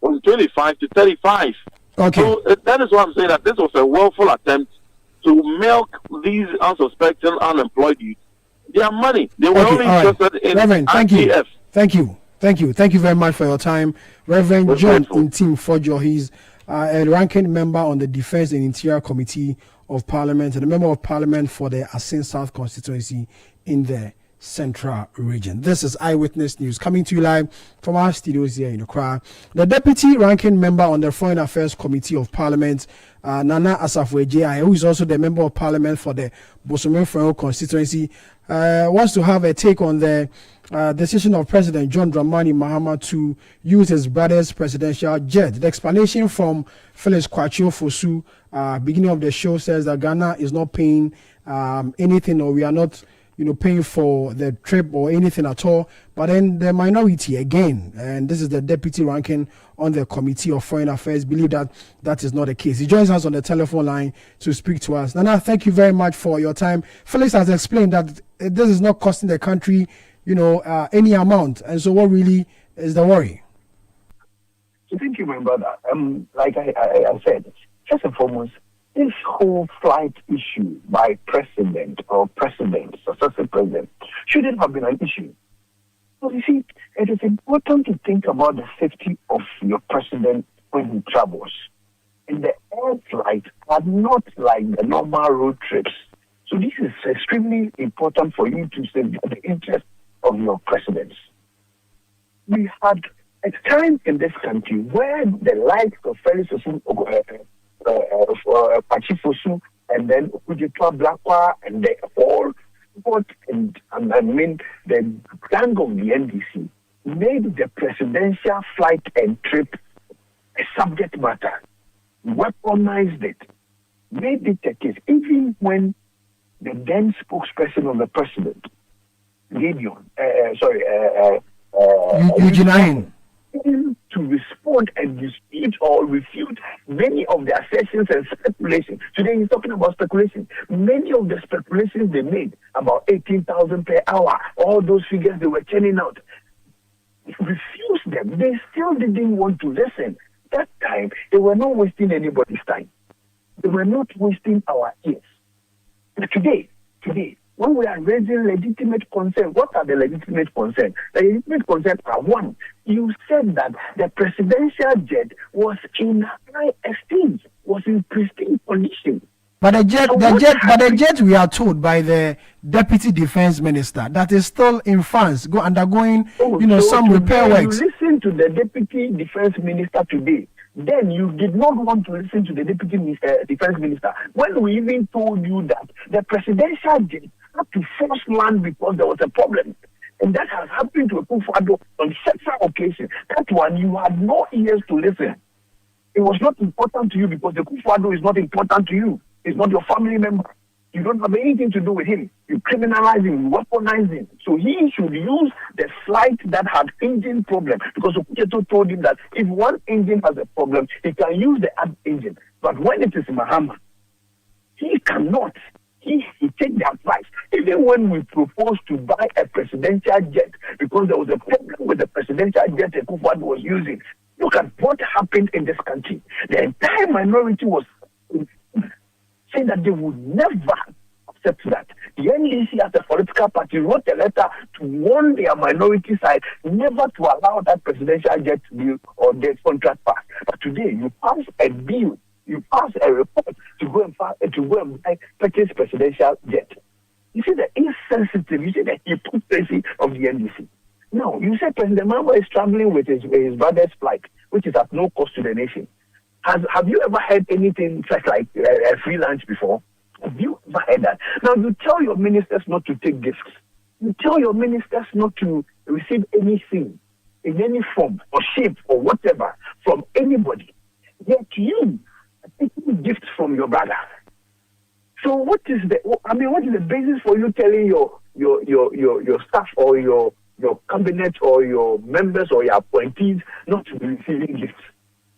from 25 to 35. Okay. So that is why I'm saying that this was a willful attempt to milk these unsuspecting, unemployed youth their money. They were only interested in Reverend, thank you. Thank you very much for your time. Reverend John Intim Fojo, he's a ranking member on the Defense and Interior Committee of Parliament and a member of Parliament for the Asin South constituency in the Central Region. This is Eyewitness News coming to you live from our studios here in Accra. The Deputy Ranking Member on the Foreign Affairs Committee of Parliament, Nana Asafo-Ejei, who is also the Member of Parliament for the Bosome constituency, wants to have a take on the decision of President John Dramani Mahama to use his brother's presidential jet. The explanation from Phyllis Kwachio Fosu, beginning of the show, says that Ghana is not paying anything, or we are not paying for the trip or anything at all. But then the minority again, and this is the deputy ranking on the Committee of Foreign Affairs, believe that that is not the case. He joins us on the telephone line to speak to us. Nana, thank you very much for your time. Felix has explained that this is not costing the country, any amount. And so what really is the worry? So thank you, my brother. Like I said, first and foremost, this whole flight issue by president or presidents, successive president, shouldn't have been an issue. But you see, it is important to think about the safety of your president when he travels. And the air flights are not like the normal road trips. So this is extremely important for you to safeguard the interest of your presidents. We had a time in this country where the likes of Felix Pachifosu and then Okudjetua Blakwa and the whole board and the gang of the NDC made the presidential flight and trip a subject matter, weaponized it, made it a case, even when the then spokesperson of the president, Eugene failed to respond and dispute or refute many of the assertions and speculations. Today he's talking about speculation. Many of the speculations they made about 18,000 per hour, all those figures they were churning out, refused them. They still didn't want to listen. That time, they were not wasting anybody's time. They were not wasting our ears. But today, when we are raising legitimate concerns, what are the legitimate concerns? The legitimate concerns are, one, you said that the presidential jet was in high esteem, was in pristine condition. But the jet, we are told by the Deputy Defense Minister that is still in France, undergoing, some repair works. You listen to the Deputy Defense Minister today. Then you did not want to listen to the Deputy Defense Minister when we even told you that the presidential jet had to force land because there was a problem. And that has happened to Akufo-Addo on several occasions. That one, you had no ears to listen. It was not important to you because the Akufo-Addo is not important to you. It's not your family member. You don't have anything to do with him. You criminalize him, you weaponize him. So he should use the flight that had engine problem, because Okucheto told him that if one engine has a problem, he can use the other engine. But when it is Mahama, he cannot. He take the advice. Even when we proposed to buy a presidential jet, because there was a problem with the presidential jet that Akufo-Addo was using, look at what happened in this country. The entire minority was saying that they would never accept that. The NDC as a political party wrote a letter to warn their minority side never to allow that presidential jet bill or the contract pass. But today you pass a bill, you pass a report to go and buy purchase presidential jet. You see the insensitive, you see the hypocrisy of the NDC. Now you say President Mahama is traveling with his brother's flight, which is at no cost to the nation. Have you ever heard anything such like a free lunch before? Have you ever heard that? Now, you tell your ministers not to take gifts. You tell your ministers not to receive anything in any form or shape or whatever from anybody. Yet you are taking gifts from your brother. So what is the basis for you telling your staff or your cabinet or your members or your appointees not to be receiving gifts?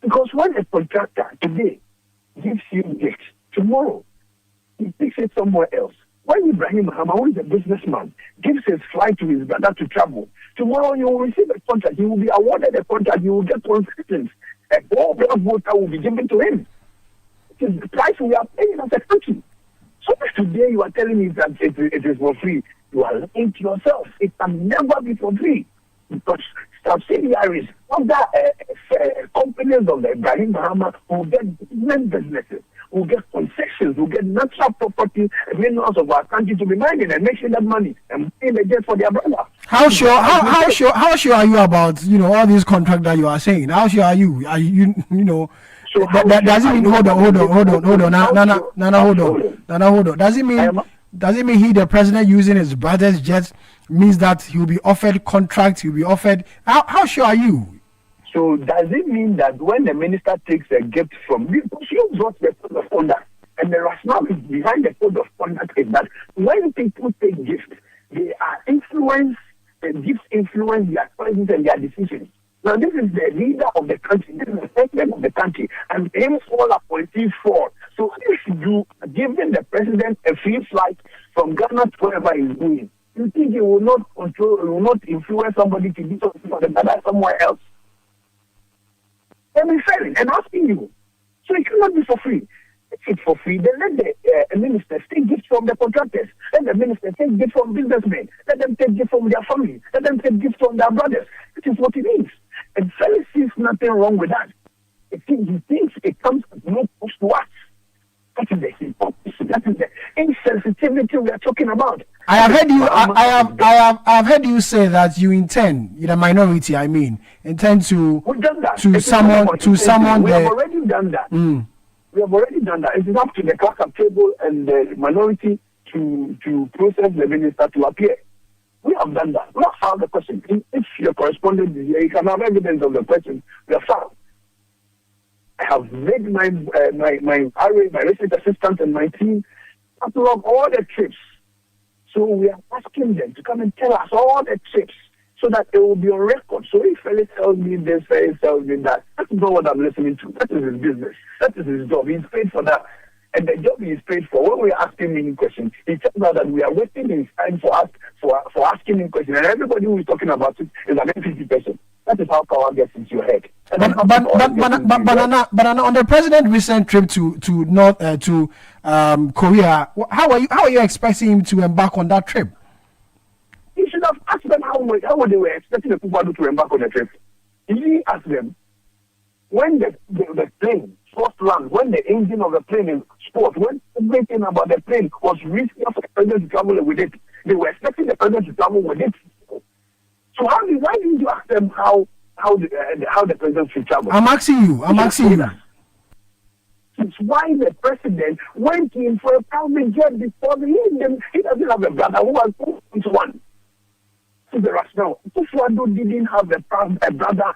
Because when a contractor today gives you gifts, tomorrow he takes it somewhere else. When Ibrahim Mahama, who is a businessman, gives his flight to his brother to travel, tomorrow you will receive a contract. He will be awarded a contract. He will get concessions. A whole black voter will be given to him. It is the price we are paying as a country. So if today you are telling me that it is for free, you are lying to yourself. It can never be for free. Because subsidiaries of the companies of the Ibrahim Mahama will get businesses, will get concessions, will get natural property and minerals of our country to be mining and making that money and paying the jet for their brother. How sure are you about all these contracts that you are saying? How sure are you? Are you So does it mean hold on? Nana, hold on. Does it mean he, the president, using his brother's jets means that he will be offered contracts? He'll be offered. How sure are you? So does it mean that when the minister takes a gift from you, you brought the code of conduct, and the rationale behind the code of conduct is that when people take gifts, they are influenced. The gifts influence their choices and their decisions. Now, this is the leader of the country. This is the president of the country. And him all appointees for. So if you are giving the president a free flight from Ghana to wherever he's going, you think he will not control, he will not influence somebody to do something for the Ghana somewhere else? Then he's failing and asking you. So it cannot be for free. If it's for free, then let the ministers take gifts from the contractors. Let the ministers take gifts from businessmen. Let them take gifts from their family. Let them take gifts from their brothers. It is what it is. And Felix sees nothing wrong with that. He thinks it comes at no cost to us. That is the hypocrisy. That is the insensitivity we are talking about. I have heard you. I have heard you say that you intend, in a minority, intend to someone. We have already done that. We have already done that. It is up to the clerk of table and the minority to process the minister to appear. We have done that. We have found the question. If your correspondent is here, you can have evidence of the question. We have found. I have made my research assistant and my team catalog all the trips. So we are asking them to come and tell us all the trips so that it will be on record. So if Felix tells me this, Felix tells me that, that's not what I'm listening to. That is his business. That is his job. He's paid for that. And the job he is paid for, when we are asking him questions, he tells us that we are wasting his time for asking him questions. And everybody who is talking about it is an NPP person. That is how power gets into your head. But on the president's recent trip to Korea, how are you expecting him to embark on that trip? You should have asked them how they were expecting the people to embark on the trip. He didn't ask them when the plane first land, when the engine of the plane is spoiled, when everything about the plane was risky for the president to travel with it. They were expecting the president to travel with it. So why didn't you ask them how the president should travel? I'm asking you. It's why the president went in for a private jet before he doesn't have a brother who has one. So the rationale. Akufo-Addo didn't have a brother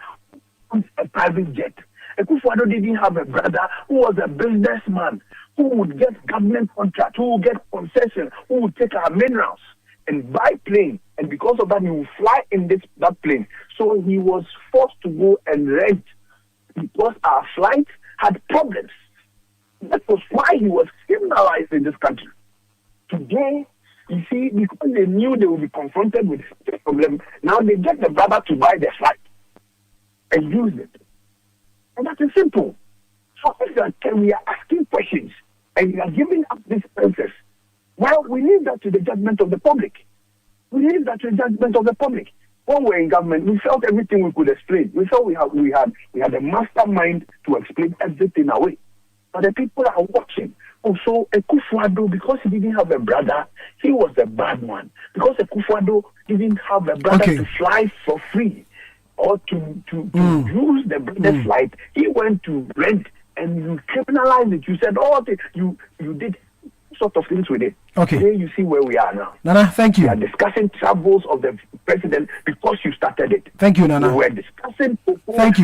who was a private jet. Akufo-Addo didn't have a brother who was a businessman, who would get government contract, who would get concession, who would take our minerals and buy plane. And because of that, he would fly in that plane. So he was forced to go and rent because our flight had problems. That was why he was criminalized in this country. Today, you see, because they knew they would be confronted with this problem, now they get the brother to buy the flight and use it. And that is simple. So if we are asking questions and we are giving up this process, well, we leave that to the judgment of the public. When we were in government, we felt everything we could explain. We felt we had a mastermind to explain everything away. But the people are watching. Also, Akufo-Addo, because he didn't have a brother, he was a bad one. Because Akufo-Addo didn't have a brother to fly for free or to use the brother's flight, he went to rent and you criminalized it. You said, you did sort of things with it. Okay. Today you see where we are now. Nana, thank you. We are discussing troubles of the president because you started it. Thank you, Nana. We were discussing cocoa. Thank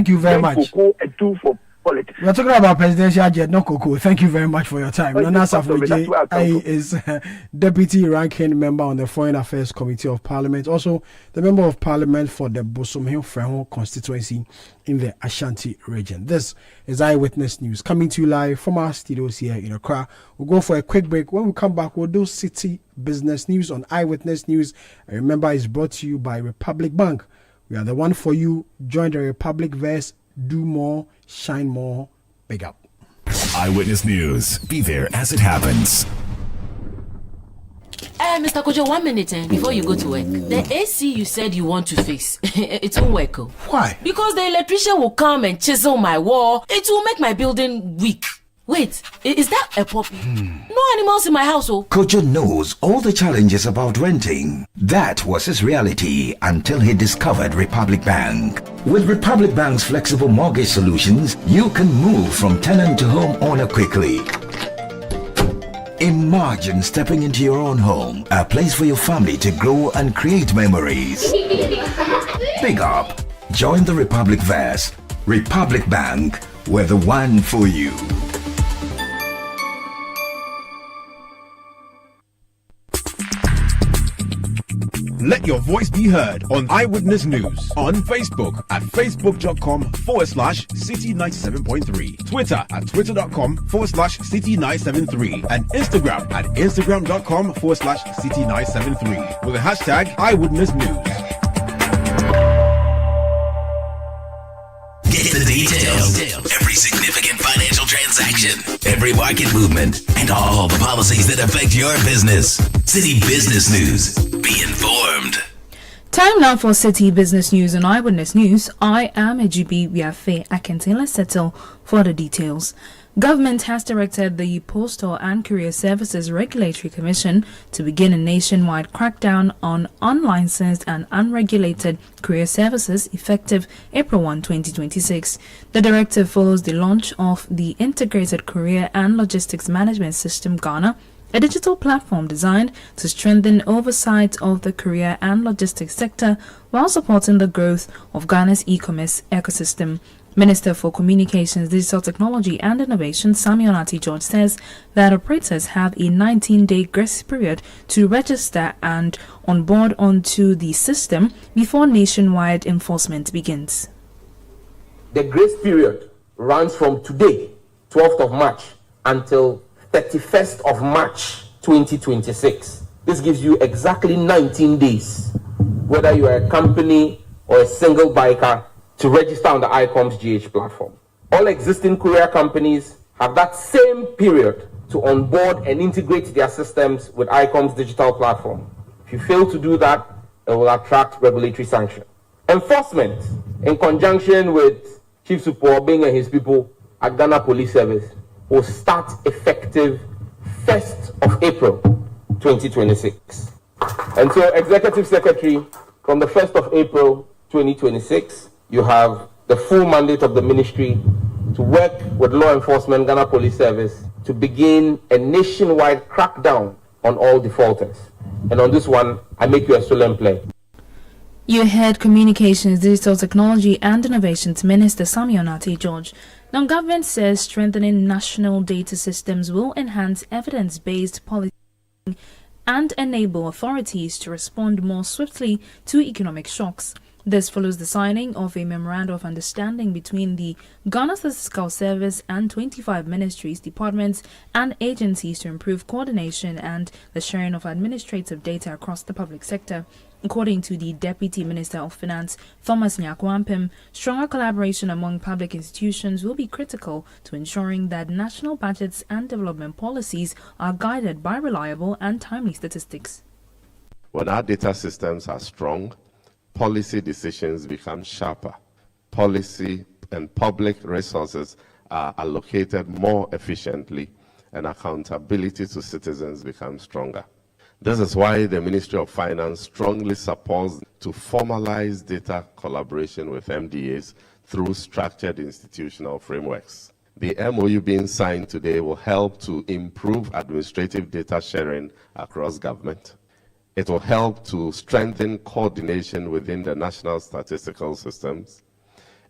you very much. Cocoa and two for politics. We're talking about presidential jet, not cocoa. Thank you very much for your time. Nana Safoje is Deputy Ranking Member on the Foreign Affairs Committee of Parliament, also the Member of Parliament for the Bosomhill-Freho constituency in the Ashanti region. This is Eyewitness News coming to you live from our studios here in Accra. We'll go for a quick break. When we come back, we'll do Citi Business News on Eyewitness News. And remember, it's brought to you by Republic Bank. We are the one for you. Join the Republic verse. Do more, shine more, big up. Eyewitness News. Be there as it happens. Mr. Kojo, 1 minute before you go to work. The AC you said you want to fix, it won't work. Why? Because the electrician will come and chisel my wall. It will make my building weak. Wait, is that a puppy? No animals in my house, Kojo knows all the challenges about renting. That was his reality until he discovered Republic Bank. With Republic Bank's flexible mortgage solutions, you can move from tenant to homeowner quickly. Imagine stepping into your own home, a place for your family to grow and create memories. Big up. Join the Republic Verse. Republic Bank, we're the one for you. Let your voice be heard on Eyewitness News on Facebook at facebook.com/Citi97.3, Twitter at twitter.com/Citi973, and Instagram at instagram.com/Citi973 with the hashtag Eyewitness News. Get the details. Every significant financial transaction, every market movement, and all the policies that affect your business. Citi Business News. Be informed. Time now for Citi Business News and Eyewitness News. I am Ejibi Wiafe Akente. Let's settle for the details. Government has directed the Postal and Courier Services Regulatory Commission to begin a nationwide crackdown on unlicensed and unregulated courier services effective April 1, 2026. The directive follows the launch of the Integrated Courier and Logistics Management System Ghana, a digital platform designed to strengthen oversight of the courier and logistics sector while supporting the growth of Ghana's e-commerce ecosystem. Minister for Communications, Digital Technology and Innovation, Samuel Ati George, says that operators have a 19-day grace period to register and onboard onto the system before nationwide enforcement begins. The grace period runs from today, 12th of March, until 31st of March 2026. This gives you exactly 19 days, whether you are a company or a single biker, to register on the ICOM's GH platform. All existing courier companies have that same period to onboard and integrate their systems with ICOM's digital platform. If you fail to do that, it will attract regulatory sanction. Enforcement, in conjunction with Chief Supporting and his people at Ghana Police Service, will start effective 1st of April 2026. And so, Executive Secretary, from the 1st of April 2026, you have the full mandate of the ministry to work with law enforcement, Ghana Police Service, to begin a nationwide crackdown on all defaulters. And on this one, I make you a solemn pledge. You heard Communications, Digital Technology and Innovations Minister Samuel Ati George. Now, government says strengthening national data systems will enhance evidence-based policy and enable authorities to respond more swiftly to economic shocks. This follows the signing of a memorandum of understanding between the Ghana Statistical Service and 25 ministries, departments and agencies to improve coordination and the sharing of administrative data across the public sector. According to the Deputy Minister of Finance, Thomas Nyakwampim, stronger collaboration among public institutions will be critical to ensuring that national budgets and development policies are guided by reliable and timely statistics. When our data systems are strong, policy decisions become sharper. Policy and public resources are allocated more efficiently, and accountability to citizens becomes stronger. This is why the Ministry of Finance strongly supports to formalize data collaboration with MDAs through structured institutional frameworks. The MOU being signed today will help to improve administrative data sharing across government. It will help to strengthen coordination within the national statistical systems,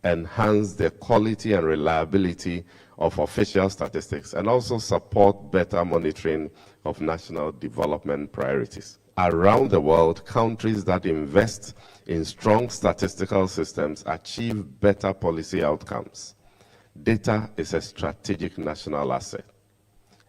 enhance the quality and reliability of official statistics, and also support better monitoring of national development priorities. Around the world, countries that invest in strong statistical systems achieve better policy outcomes. Data is a strategic national asset.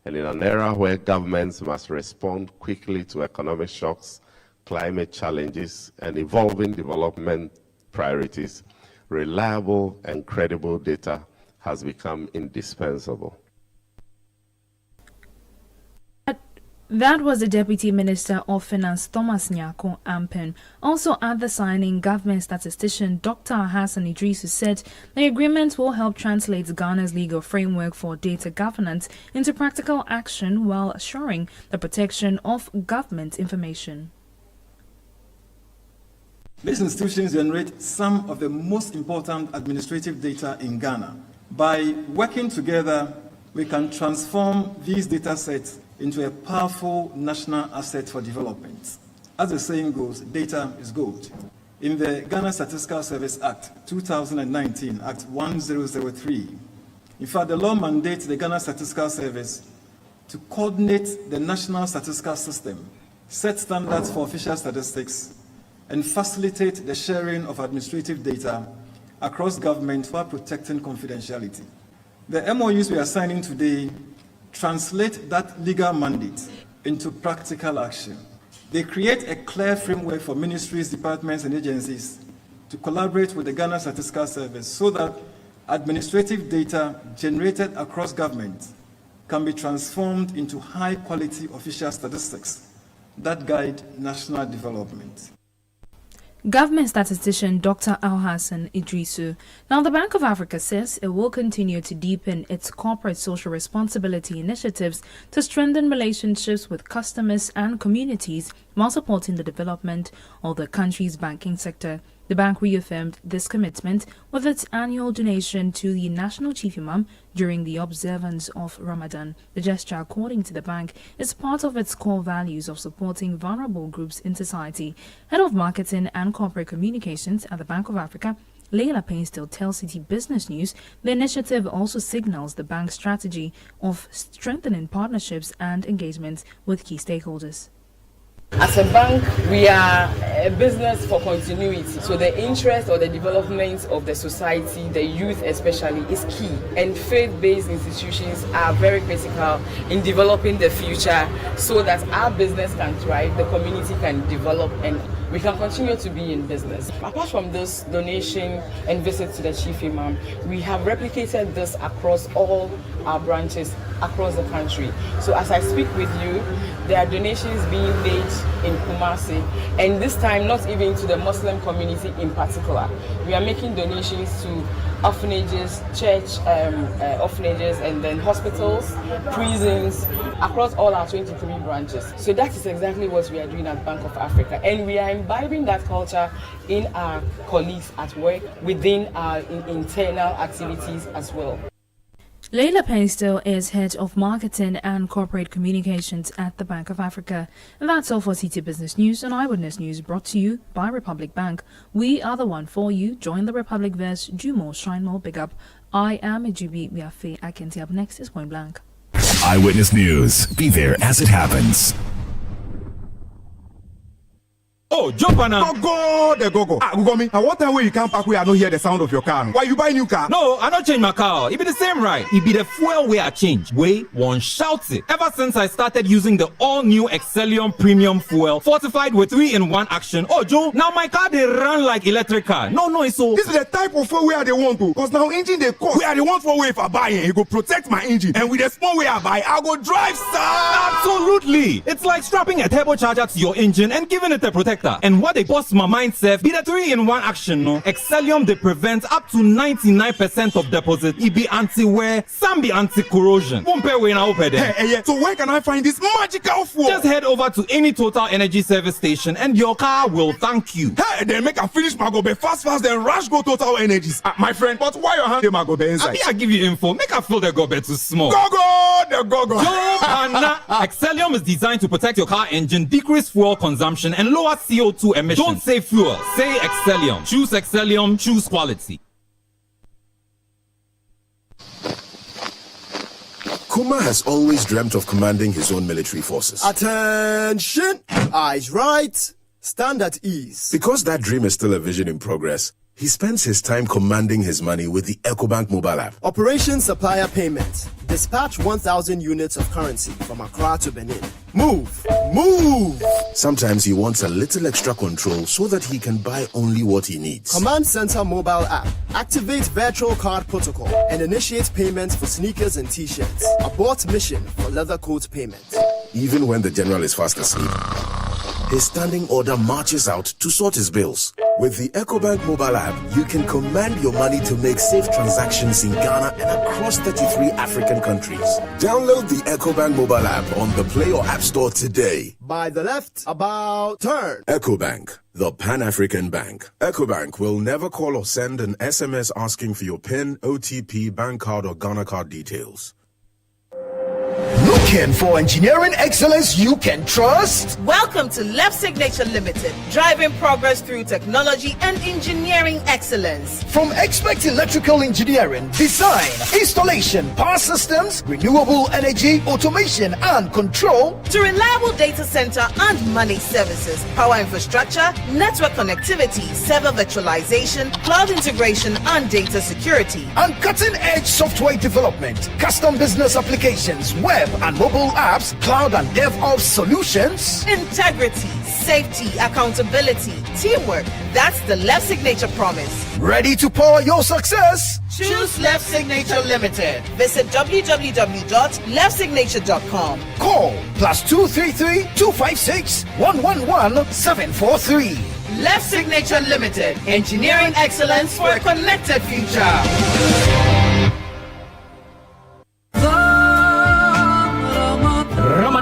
And in an era where governments must respond quickly to economic shocks, climate challenges, and evolving development priorities, reliable and credible data has become indispensable. That was the Deputy Minister of Finance, Thomas Nyako Ampen. Also at the signing, government statistician Dr. Hassan Idrisu said the agreement will help translate Ghana's legal framework for data governance into practical action while assuring the protection of government information. These institutions generate some of the most important administrative data in Ghana. By working together, we can transform these data sets into a powerful national asset for development. As the saying goes, data is gold. In the Ghana Statistical Service Act 2019, Act 1003, in fact, the law mandates the Ghana Statistical Service to coordinate the national statistical system, set standards for official statistics, and facilitate the sharing of administrative data across government while protecting confidentiality. The MOUs we are signing today translate that legal mandate into practical action. They create a clear framework for ministries, departments, and agencies to collaborate with the Ghana Statistical Service so that administrative data generated across government can be transformed into high-quality official statistics that guide national development. Government statistician Dr. Al-Hassan Idrisu. Now, the Bank of Africa says it will continue to deepen its corporate social responsibility initiatives to strengthen relationships with customers and communities while supporting the development of the country's banking sector. The bank reaffirmed this commitment with its annual donation to the National Chief Imam during the observance of Ramadan. The gesture, according to the bank, is part of its core values of supporting vulnerable groups in society. Head of Marketing and Corporate Communications at the Bank of Africa, Leila Painstill tells Citi Business News the initiative also signals the bank's strategy of strengthening partnerships and engagements with key stakeholders. As a bank, we are a business for continuity. So the interest or the development of the society, the youth especially, is key. And faith-based institutions are very critical in developing the future so that our business can thrive, the community can develop, and we can continue to be in business. Apart from this donation and visit to the Chief Imam, we have replicated this across all our branches across the country. So as I speak with you, there are donations being made in Kumasi, and this time not even to the Muslim community in particular. We are making donations to orphanages, church orphanages, and then hospitals, prisons, across all our 23 branches. So that is exactly what we are doing at Bank of Africa, and we are imbibing that culture in our colleagues at work, within our internal activities as well. Leila Painstill is Head of Marketing and Corporate Communications at the Bank of Africa. And that's all for Citi Business News and Eyewitness News, brought to you by Republic Bank. We are the one for you. Join the Republic verse. Do more, shine more, big up. I am Ejubi Miafe. I can see up next is Point Blank. Eyewitness News. Be there as it happens. Oh, jump on now. Go. Go me. And what time when you come back, we are not hear the sound of your car. Why you buy new car? No, I don't change my car. It be the same, right? It be the fuel way I change. Way one shouts it. Ever since I started using the all-new Excellium Premium Fuel, fortified with 3-in-1 action. Oh, Joe, now my car they run like electric car. No, it's so. This is the type of fuel where they want to. Cause now engine they cost. We are the one for way if I buy it. It go protect my engine. And with the small way I buy, I go drive star. Absolutely. It's like strapping a turbocharger to your engine and giving it a protector. And what they bust my mindset be the 3-in-1 action, no? Excellium they prevent up to 99% of deposit. It be anti-wear, some be anti-corrosion. So where can I find this magical fuel? Just head over to any Total Energy service station and your car will thank you. Hey, then make a finish my gobe fast, then rush go Total Energies. My friend, but why your hand my gobe inside? I give you info. Make a fill the gobe too small. Go. Excellium is designed to protect your car engine, decrease fuel consumption, and lower CO2 emissions. Don't say fuel, say Excellium. Choose Excellium, choose quality. Kuma has always dreamt of commanding his own military forces. Attention! Eyes right, stand at ease. Because that dream is still a vision in progress, he spends his time commanding his money with the EcoBank mobile app. Operation Supplier Payment. Dispatch 1,000 units of currency from Accra to Benin. Move! Sometimes he wants a little extra control so that he can buy only what he needs. Command Center mobile app. Activate virtual card protocol and initiate payments for sneakers and t-shirts. Abort mission for leather coat payment. Even when the general is fast asleep, his standing order marches out to sort his bills. With the EcoBank mobile app, you can command your money to make safe transactions in Ghana and across 33 African countries. Download the EcoBank mobile app on the Play or App Store today. By the left, about turn. EcoBank, the Pan-African Bank. EcoBank will never call or send an SMS asking for your PIN, OTP, bank card, or Ghana card details. Looking for engineering excellence you can trust? Welcome to Left Signature Limited, driving progress through technology and engineering excellence. From expert electrical engineering, design, installation, power systems, renewable energy, automation and control, to reliable data center and managed services, power infrastructure, network connectivity, server virtualization, cloud integration and data security, and cutting-edge software development, custom business applications, web and mobile apps, cloud and DevOps solutions. Integrity, safety, accountability, teamwork. That's the Left Signature promise. Ready to power your success? Choose Left Signature Limited. Visit www.leftsignature.com. Call +233 256 111 743. Left Signature Limited. Engineering excellence for a connected future.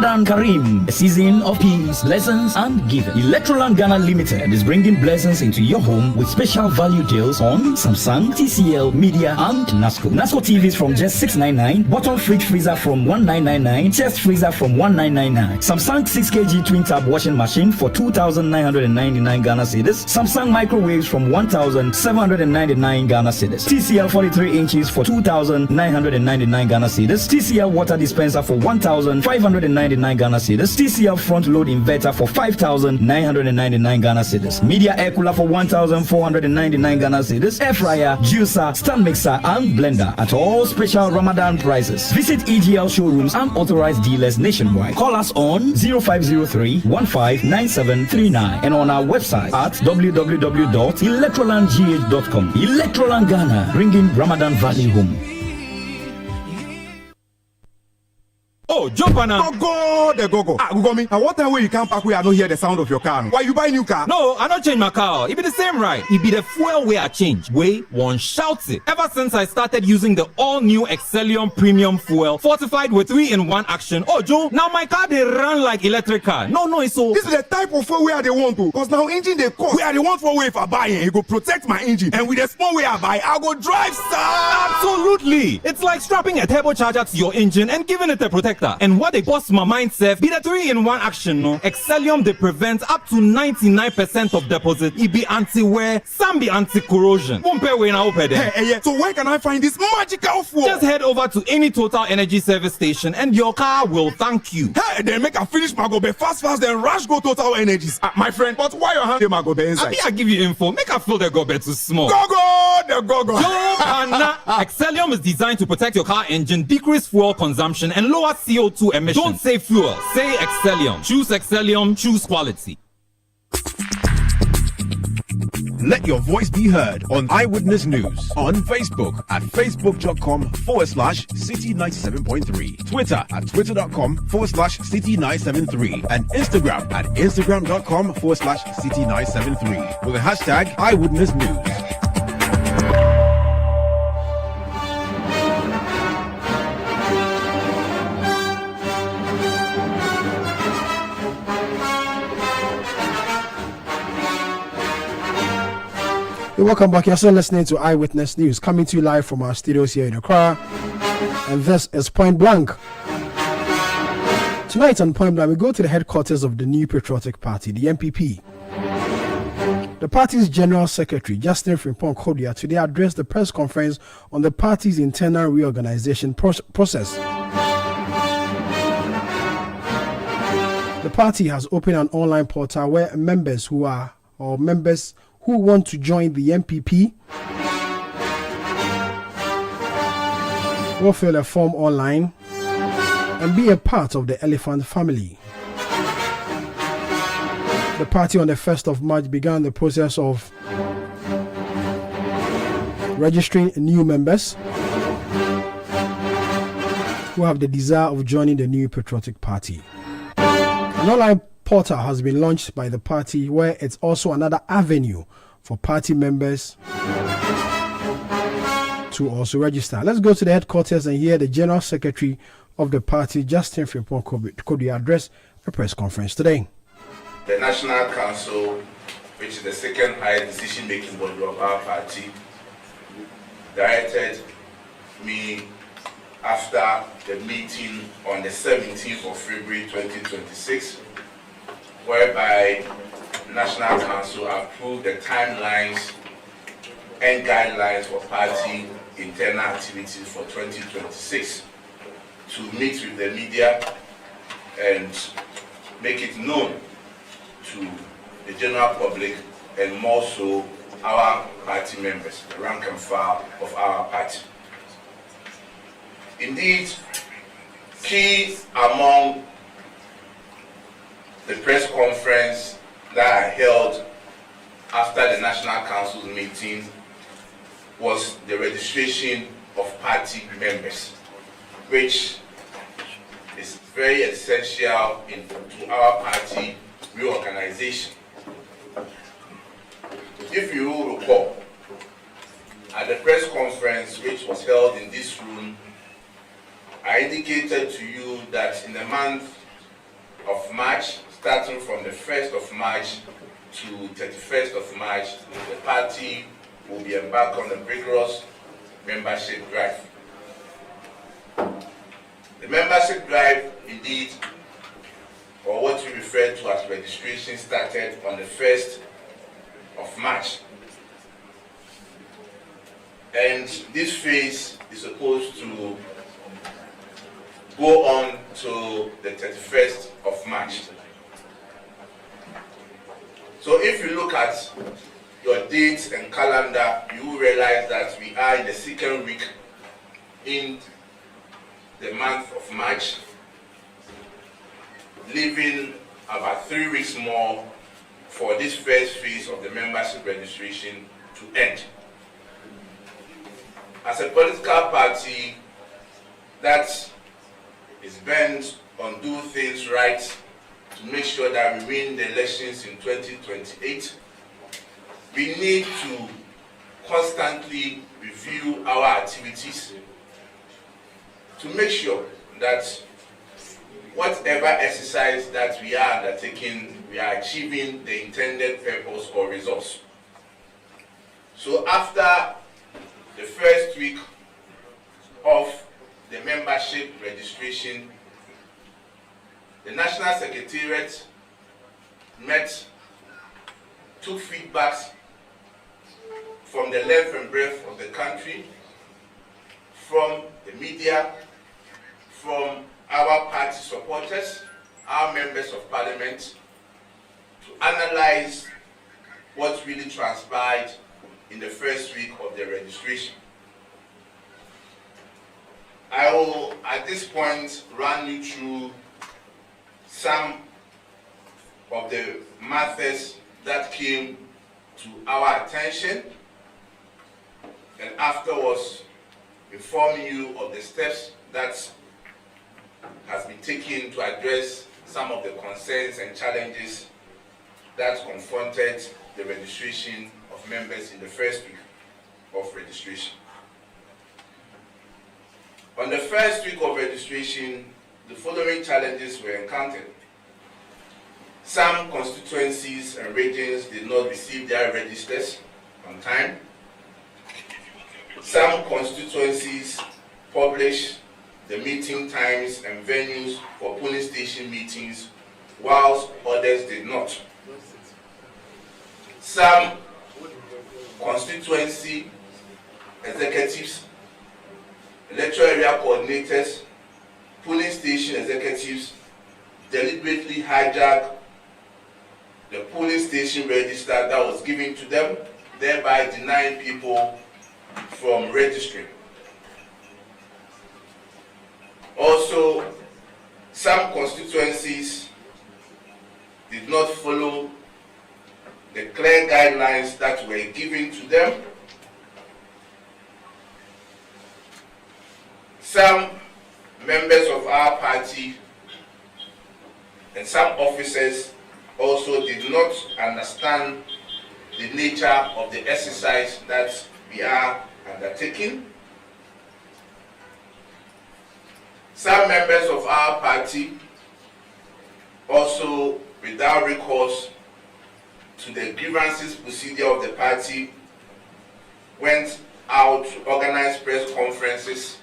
Ramadan Kareem, a season of peace, blessings, and giving. Electroland Ghana Limited is bringing blessings into your home with special value deals on Samsung, TCL, Media, and NASCO. NASCO TVs from just $699, bottom fridge freezer from $1999, chest freezer from $1999, Samsung 6kg twin tab washing machine for 2,999 Ghana cedis, Samsung microwaves from 1,799 Ghana cedis, TCL 43 inches for 2,999 Ghana cedis, TCL water dispenser for 1,599 Ghana cedis, TCL front load inverter for 5,999 Ghana cedis, Media air cooler for 1,499 Ghana cedis, air fryer, juicer, stand mixer, and blender at all special Ramadan prices. Visit EGL showrooms and authorized dealers nationwide. Call us on 0503-159739 and on our website at www.electrolandgh.com. Electroland Ghana, bringing Ramadan value home. Oh, jump on now. Go, go. Go me. And what time when you come back, we are not hear the sound of your car. Why you buy new car? No, I don't change my car. It be the same, right? It be the fuel way I change. Way one shouts it. Ever since I started using the all-new Excellium Premium Fuel, fortified with 3-in-1 action. Oh, Joe, now my car they run like electric car. No, it's so. This is the type of fuel where they want to. Cause now engine they cost. Where they want for way if I buy it, it go protect my engine. And with the small way I buy, I go drive star. Absolutely. It's like strapping a turbocharger to your engine and giving it a protector. And what they bust my mind, Seth, be the 3-in-1 action, no? Excellium, they prevent up to 99% of deposit. It be anti-wear, some be anti-corrosion. Hey, so where can I find this magical fuel? Just head over to any Total Energy service station and your car will thank you. Hey, then make a finish Magobe fast, then rush go Total Energies. My friend, but why your hand Magobe inside? I give you info. Make a fill the gobe too small. Go! Excellium is designed to protect your car engine, decrease fuel consumption, and lower CO2 emissions. Don't say fuel, say Excellium. Choose Excellium, choose quality. Let your voice be heard on Eyewitness News on Facebook at facebook.com/Citi97.3, Twitter at twitter.com/Citi973, and Instagram at instagram.com/Citi973 with the hashtag Eyewitness News. Welcome back. You're still listening to Eyewitness News, coming to you live from our studios here in Accra. And this is Point Blank. Tonight on Point Blank, we go to the headquarters of the New Patriotic Party, the NPP. The party's General Secretary, Justin Frimpong Kodia, today addressed the press conference on the party's internal reorganization process. The party has opened an online portal where members who want to join the NPP will fill a form online and be a part of the Elephant family. The party on the 1st of March began the process of registering new members who have the desire of joining the New Patriotic Party. An online portal has been launched by the party where it's also another avenue for party members to also register. Let's go to the headquarters and hear the General Secretary of the party, Justin Frimpong Kodia, address a press conference today. The National Council, which is the second highest decision-making body of our party, directed me after the meeting on the 17th of February 2026, whereby the National Council approved the timelines and guidelines for party internal activities for 2026 to meet with the media and make it known to the general public and more so our party members, the rank and file of our party. Indeed, key among the press conference that I held after the National Council's meeting was the registration of party members, which is very essential to our party reorganization. If you will recall, at the press conference which was held in this room, I indicated to you that in the month of March, starting from the 1st of March to 31st of March, the party will be embarked on a vigorous membership drive. The membership drive, indeed, or what we refer to as registration, started on the 1st of March. And this phase is supposed to go on to the 31st of March. So if you look at your dates and calendar, you will realize that we are in the second week in the month of March, leaving about 3 weeks more for this first phase of the membership registration to end. As a political party that is bent on doing things right to make sure that we win the elections in 2028, we need to constantly review our activities to make sure that whatever exercise that we are undertaking, we are achieving the intended purpose or results. So after the first week of the membership registration, the National Secretariat met, took feedbacks from the length and breadth of the country, from the media, from our party supporters, our members of parliament, to analyze what really transpired in the first week of the registration. I will, at this point, run you through some of the matters that came to our attention, and afterwards inform you of the steps that has been taken to address some of the concerns and challenges that confronted the registration of members in the first week of registration. On the first week of registration, the following challenges were encountered. Some constituencies and regions did not receive their registers on time. Some constituencies published the meeting times and venues for polling station meetings, whilst others did not. Some constituency executives, electoral area coordinators, polling station executives deliberately hijacked the polling station register that was given to them, thereby denying people from registering. Also, some constituencies did not follow the clear guidelines that were given to them. Some members of our party and some officers also did not understand the nature of the exercise that we are undertaking. Some members of our party also, without recourse to the grievances procedure of the party, went out to organize press conferences.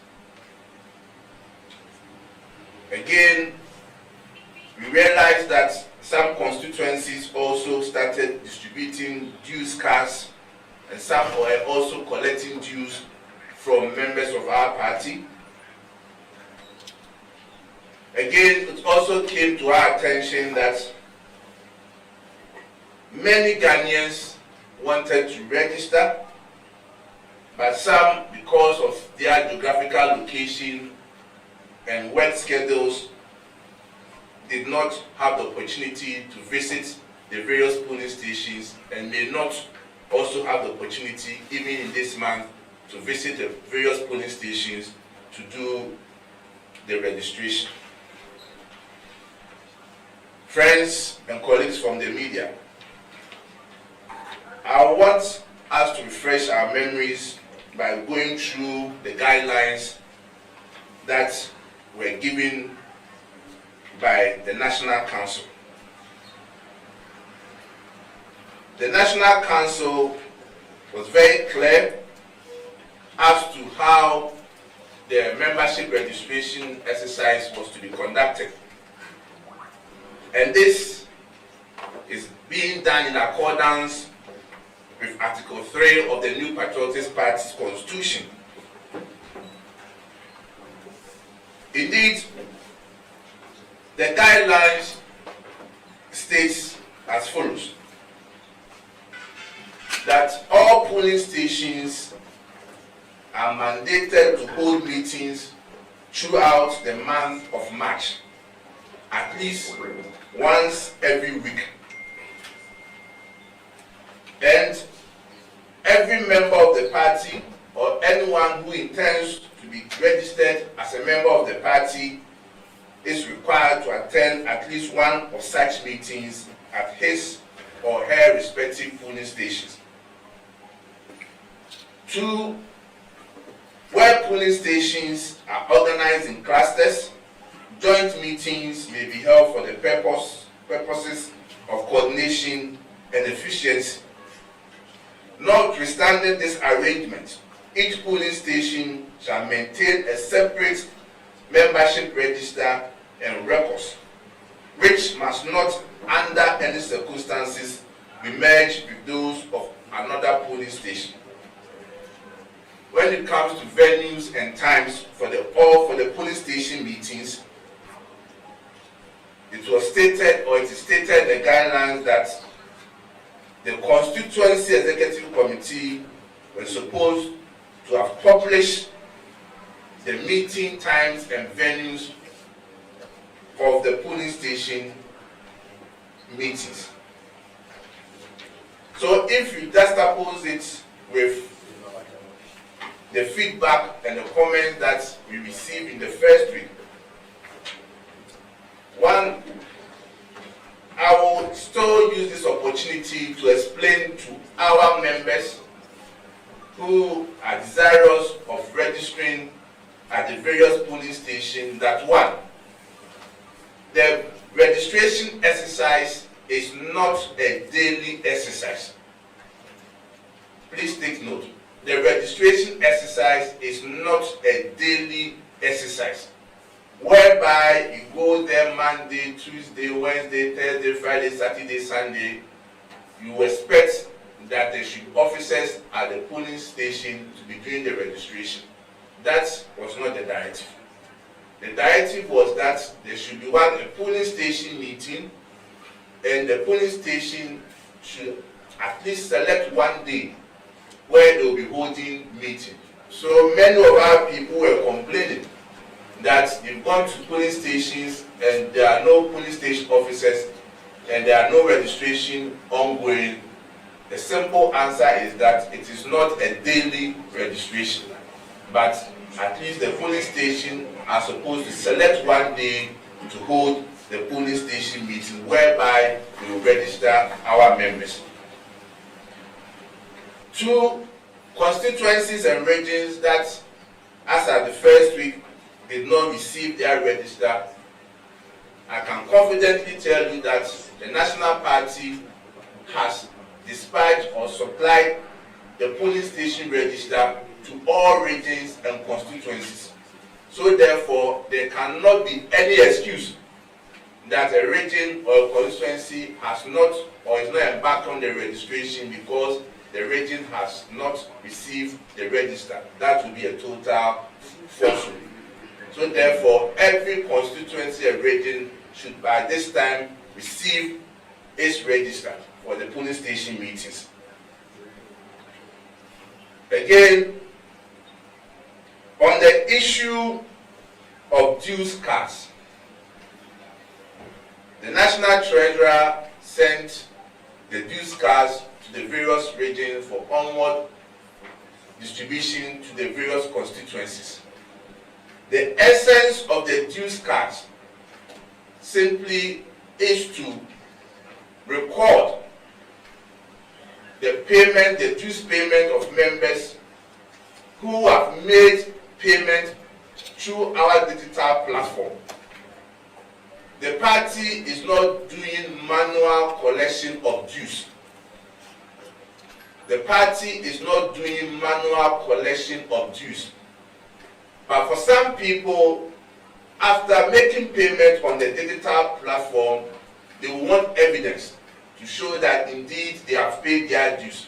Again, we realized that some constituencies also started distributing dues cards, and some were also collecting dues from members of our party. Again, it also came to our attention that many Ghanaians wanted to register, but some, because of their geographical location and work schedules, did not have the opportunity to visit the various polling stations and may not also have the opportunity, even in this month, to visit the various polling stations to do the registration. Friends and colleagues from the media, I want us to refresh our memories by going through the guidelines that were given by the National Council. The National Council was very clear as to how the membership registration exercise was to be conducted. And this is being done in accordance with Article 3 of the New Patriotic Party's Constitution. Indeed, the guidelines states as follows: that all polling stations are mandated to hold meetings throughout the month of March, at least once every week. And every member of the party or anyone who intends to be registered as a member of the party is required to attend at least one of such meetings at his or her respective polling stations. 2, where polling stations are organized in clusters, joint meetings may be held for the purposes of coordination and efficiency. Notwithstanding this arrangement, each polling station shall maintain a separate membership register and records, which must not, under any circumstances, be merged with those of another polling station. When it comes to venues and times for the polling station meetings, it is stated in the guidelines that the Constituency Executive Committee was supposed to have published the meeting times and venues of the polling station meetings. So if you juxtapose it with the feedback and the comments that we received in the first week, one, I will still use this opportunity to explain to our members who are desirous of registering at the various polling stations that, one, the registration exercise is not a daily exercise. Please take note. The registration exercise is not a daily exercise, whereby you go there Monday, Tuesday, Wednesday, Thursday, Friday, Saturday, Sunday. You expect that there should be officers at the polling station to be doing the registration. That was not the directive. The directive was that there should be a polling station meeting, and the polling station should at least select one day where they will be holding meeting. So many of our people were complaining that they've gone to polling stations and there are no polling station officers and there are no registration ongoing. The simple answer is that it is not a daily registration, but at least the polling station are supposed to select one day to hold the polling station meeting whereby we will register our members. 2, constituencies and regions that, as at the first week, did not receive their register, I can confidently tell you that the National Party has dispatched or supplied the polling station register to all regions and constituencies. So therefore, there cannot be any excuse that a region or a constituency has not or is not embarked on the registration because the region has not received the register. That will be a total falsehood. So therefore, every constituency and region should by this time receive its register for the polling station meetings. Again, on the issue of dues cards, the National Treasurer sent the dues cards to the various regions for onward distribution to the various constituencies. The essence of the dues cards simply is to record the payment, the dues payment of members who have made made payment through our digital platform. the party is not doing manual collection of dues. The party is not doing manual collection of dues. But for some people, after making payment on the digital platform, they will want evidence to show that indeed they have paid their dues.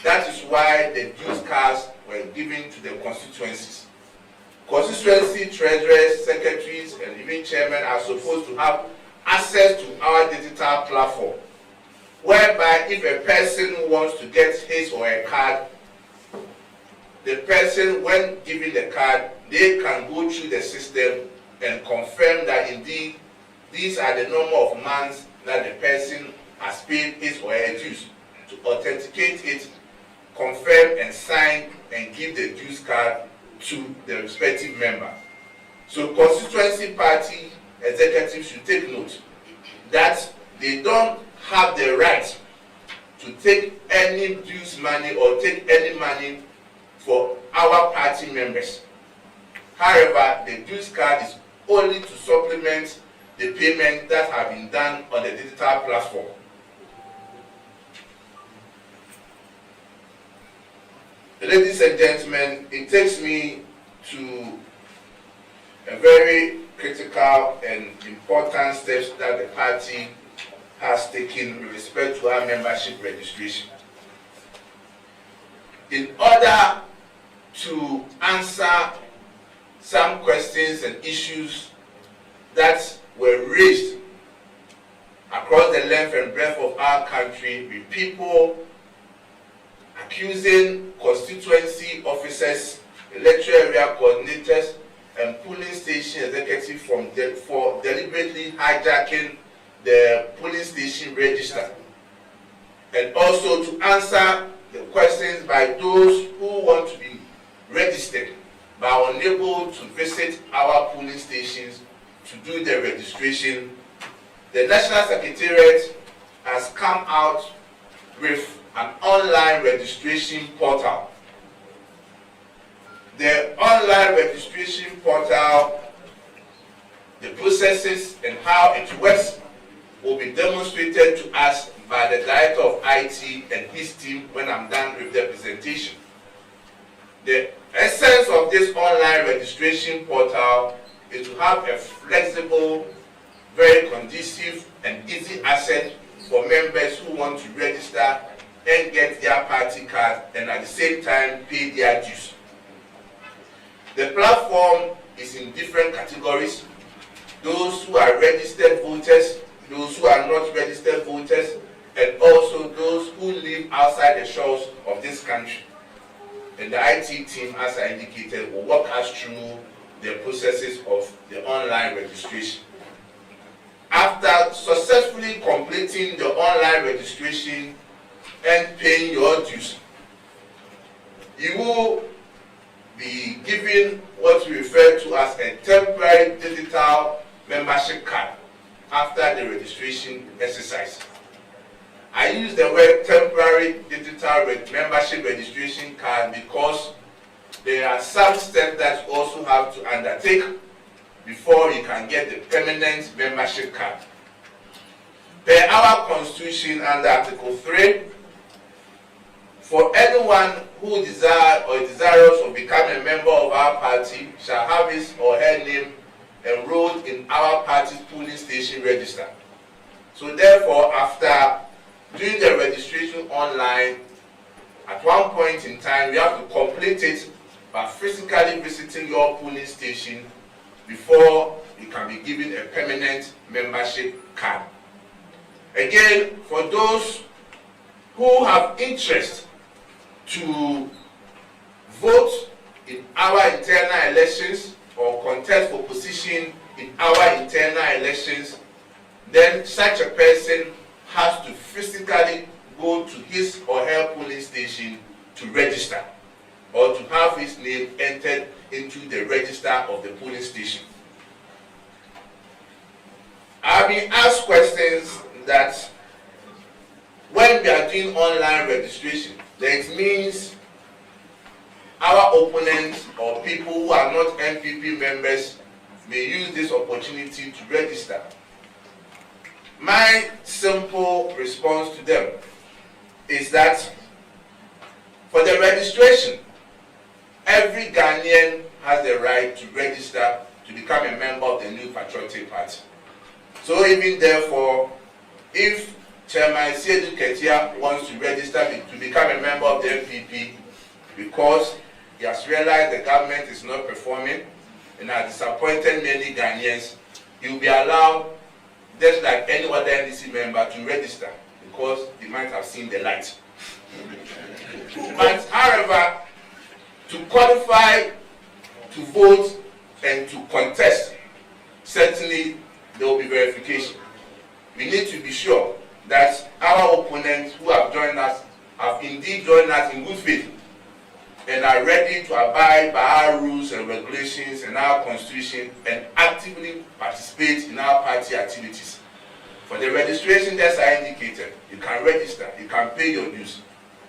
That is why the dues cards were given to the constituencies. Constituency treasurers, secretaries, and even chairmen are supposed to have access to our digital platform, whereby if a person wants to get his or her card, the person, when given the card, they can go through the system and confirm that indeed these are the number of months that the person has paid his or her dues, to authenticate it, confirm and sign and give the dues card to the respective member. So constituency party executives should take note that they don't have the right to take any dues money or take any money for our party members. However, the dues card is only to supplement the payment that have been done on the digital platform. Ladies and gentlemen, it takes me to a very critical and important steps that the party has taken with respect to our membership registration. In order to answer some questions and issues that were raised across the length and breadth of our country with people accusing constituency officers, electoral area coordinators, and polling station executives for deliberately hijacking the polling station register, and also to answer the questions by those who want to be registered but are unable to visit our polling stations to do their registration. The National Secretariat has come out with an online registration portal. The online registration portal, the processes and how it works will be demonstrated to us by the Director of IT and his team when I'm done with the presentation. The essence of this online registration portal is to have a flexible, very conducive and easy access for members who want to register and get their party card and at the same time pay their dues. The platform is in different categories: those who are registered voters, those who are not registered voters, and also those who live outside the shores of this country. And the IT team, as I indicated, will walk us through the processes of the online registration. After successfully completing the online registration and paying your dues, you will be given what we refer to as a temporary digital membership card after the registration exercise. I use the word temporary digital membership registration card because there are some steps that you also have to undertake before you can get the permanent membership card. Per our Constitution under Article 3, for anyone who desires or desirous of becoming a member of our party shall have his or her name enrolled in our party's polling station register. So therefore, after doing the registration online, at one point in time, you have to complete it by physically visiting your polling station before you can be given a permanent membership card. Again, for those who have interest to vote in our internal elections or contest for position in our internal elections, then such a person has to physically go to his or her polling station to register or to have his name entered into the register of the polling station. I've been asked questions that when we are doing online registration, then it means our opponents or people who are not MPP members may use this opportunity to register. My simple response to them is that for the registration, every Ghanaian has the right to register to become a member of the new patriotic party. So even therefore, if Chairman Seydou Ketia wants to register to become a member of the NPP because he has realized the government is not performing and has disappointed many Ghanaians, he will be allowed, just like any other NDC member, to register because he might have seen the light. But however, to qualify to vote and to contest, certainly there will be verification. We need to be sure that our opponents who have joined us have indeed joined us in good faith and are ready to abide by our rules and regulations and our constitution and actively participate in our party activities. For the registration, as I indicated, you can register, you can pay your dues.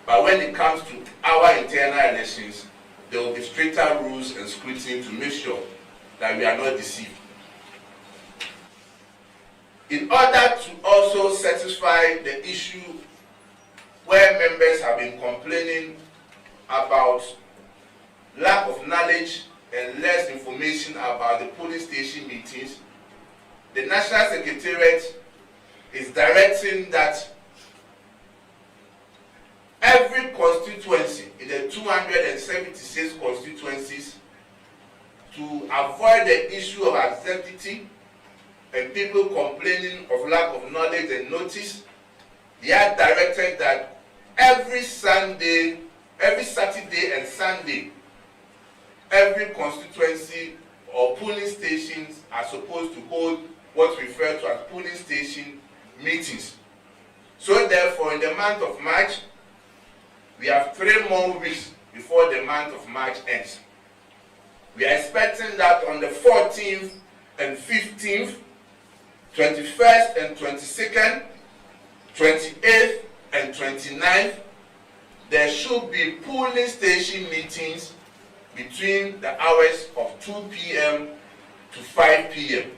But when it comes to our internal elections, there will be stricter rules and scrutiny to make sure that we are not deceived. In order to also satisfy the issue where members have been complaining about lack of knowledge and less information about the polling station meetings, the National Secretariat is directing that every constituency in the 276 constituencies, to avoid the issue of absentee and people complaining of lack of knowledge and notice, they are directed that every Saturday and Sunday, every constituency or polling stations are supposed to hold what's referred to as polling station meetings. So therefore, in the month of March, we have 3 more weeks before the month of March ends. We are expecting that on the 14th and 15th, 21st and 22nd, 28th and 29th, there should be polling station meetings between the hours of 2 p.m. to 5 p.m.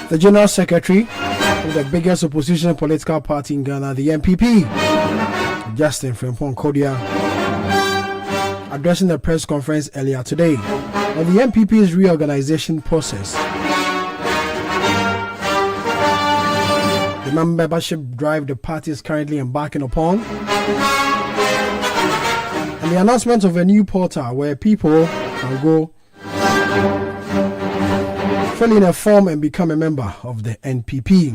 The General Secretary of the biggest opposition political party in Ghana, the NPP, Justin Frimpong Kodia, addressing the press conference earlier today on the NPP's reorganization process. The membership drive the party is currently embarking upon, and the announcement of a new portal where people can go fill in a form and become a member of the NPP.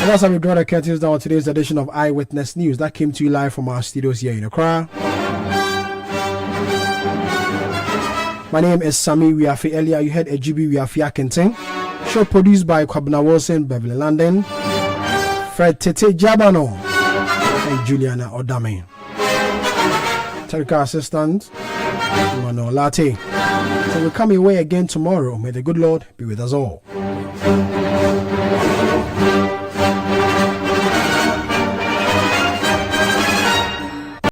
And that's how we draw the curtains down on today's edition of Eyewitness News. That came to you live from our studios here in Accra. My name is Sami Wiafi. Earlier you heard Ejibi Wiafi Akinting. Show produced by Kwabena Wilson, Beverly London, Fred Tete Jabano, and Juliana Odame. Technical assistant Emmanuel Latte. So we'll come your way again tomorrow. May the good Lord be with us all.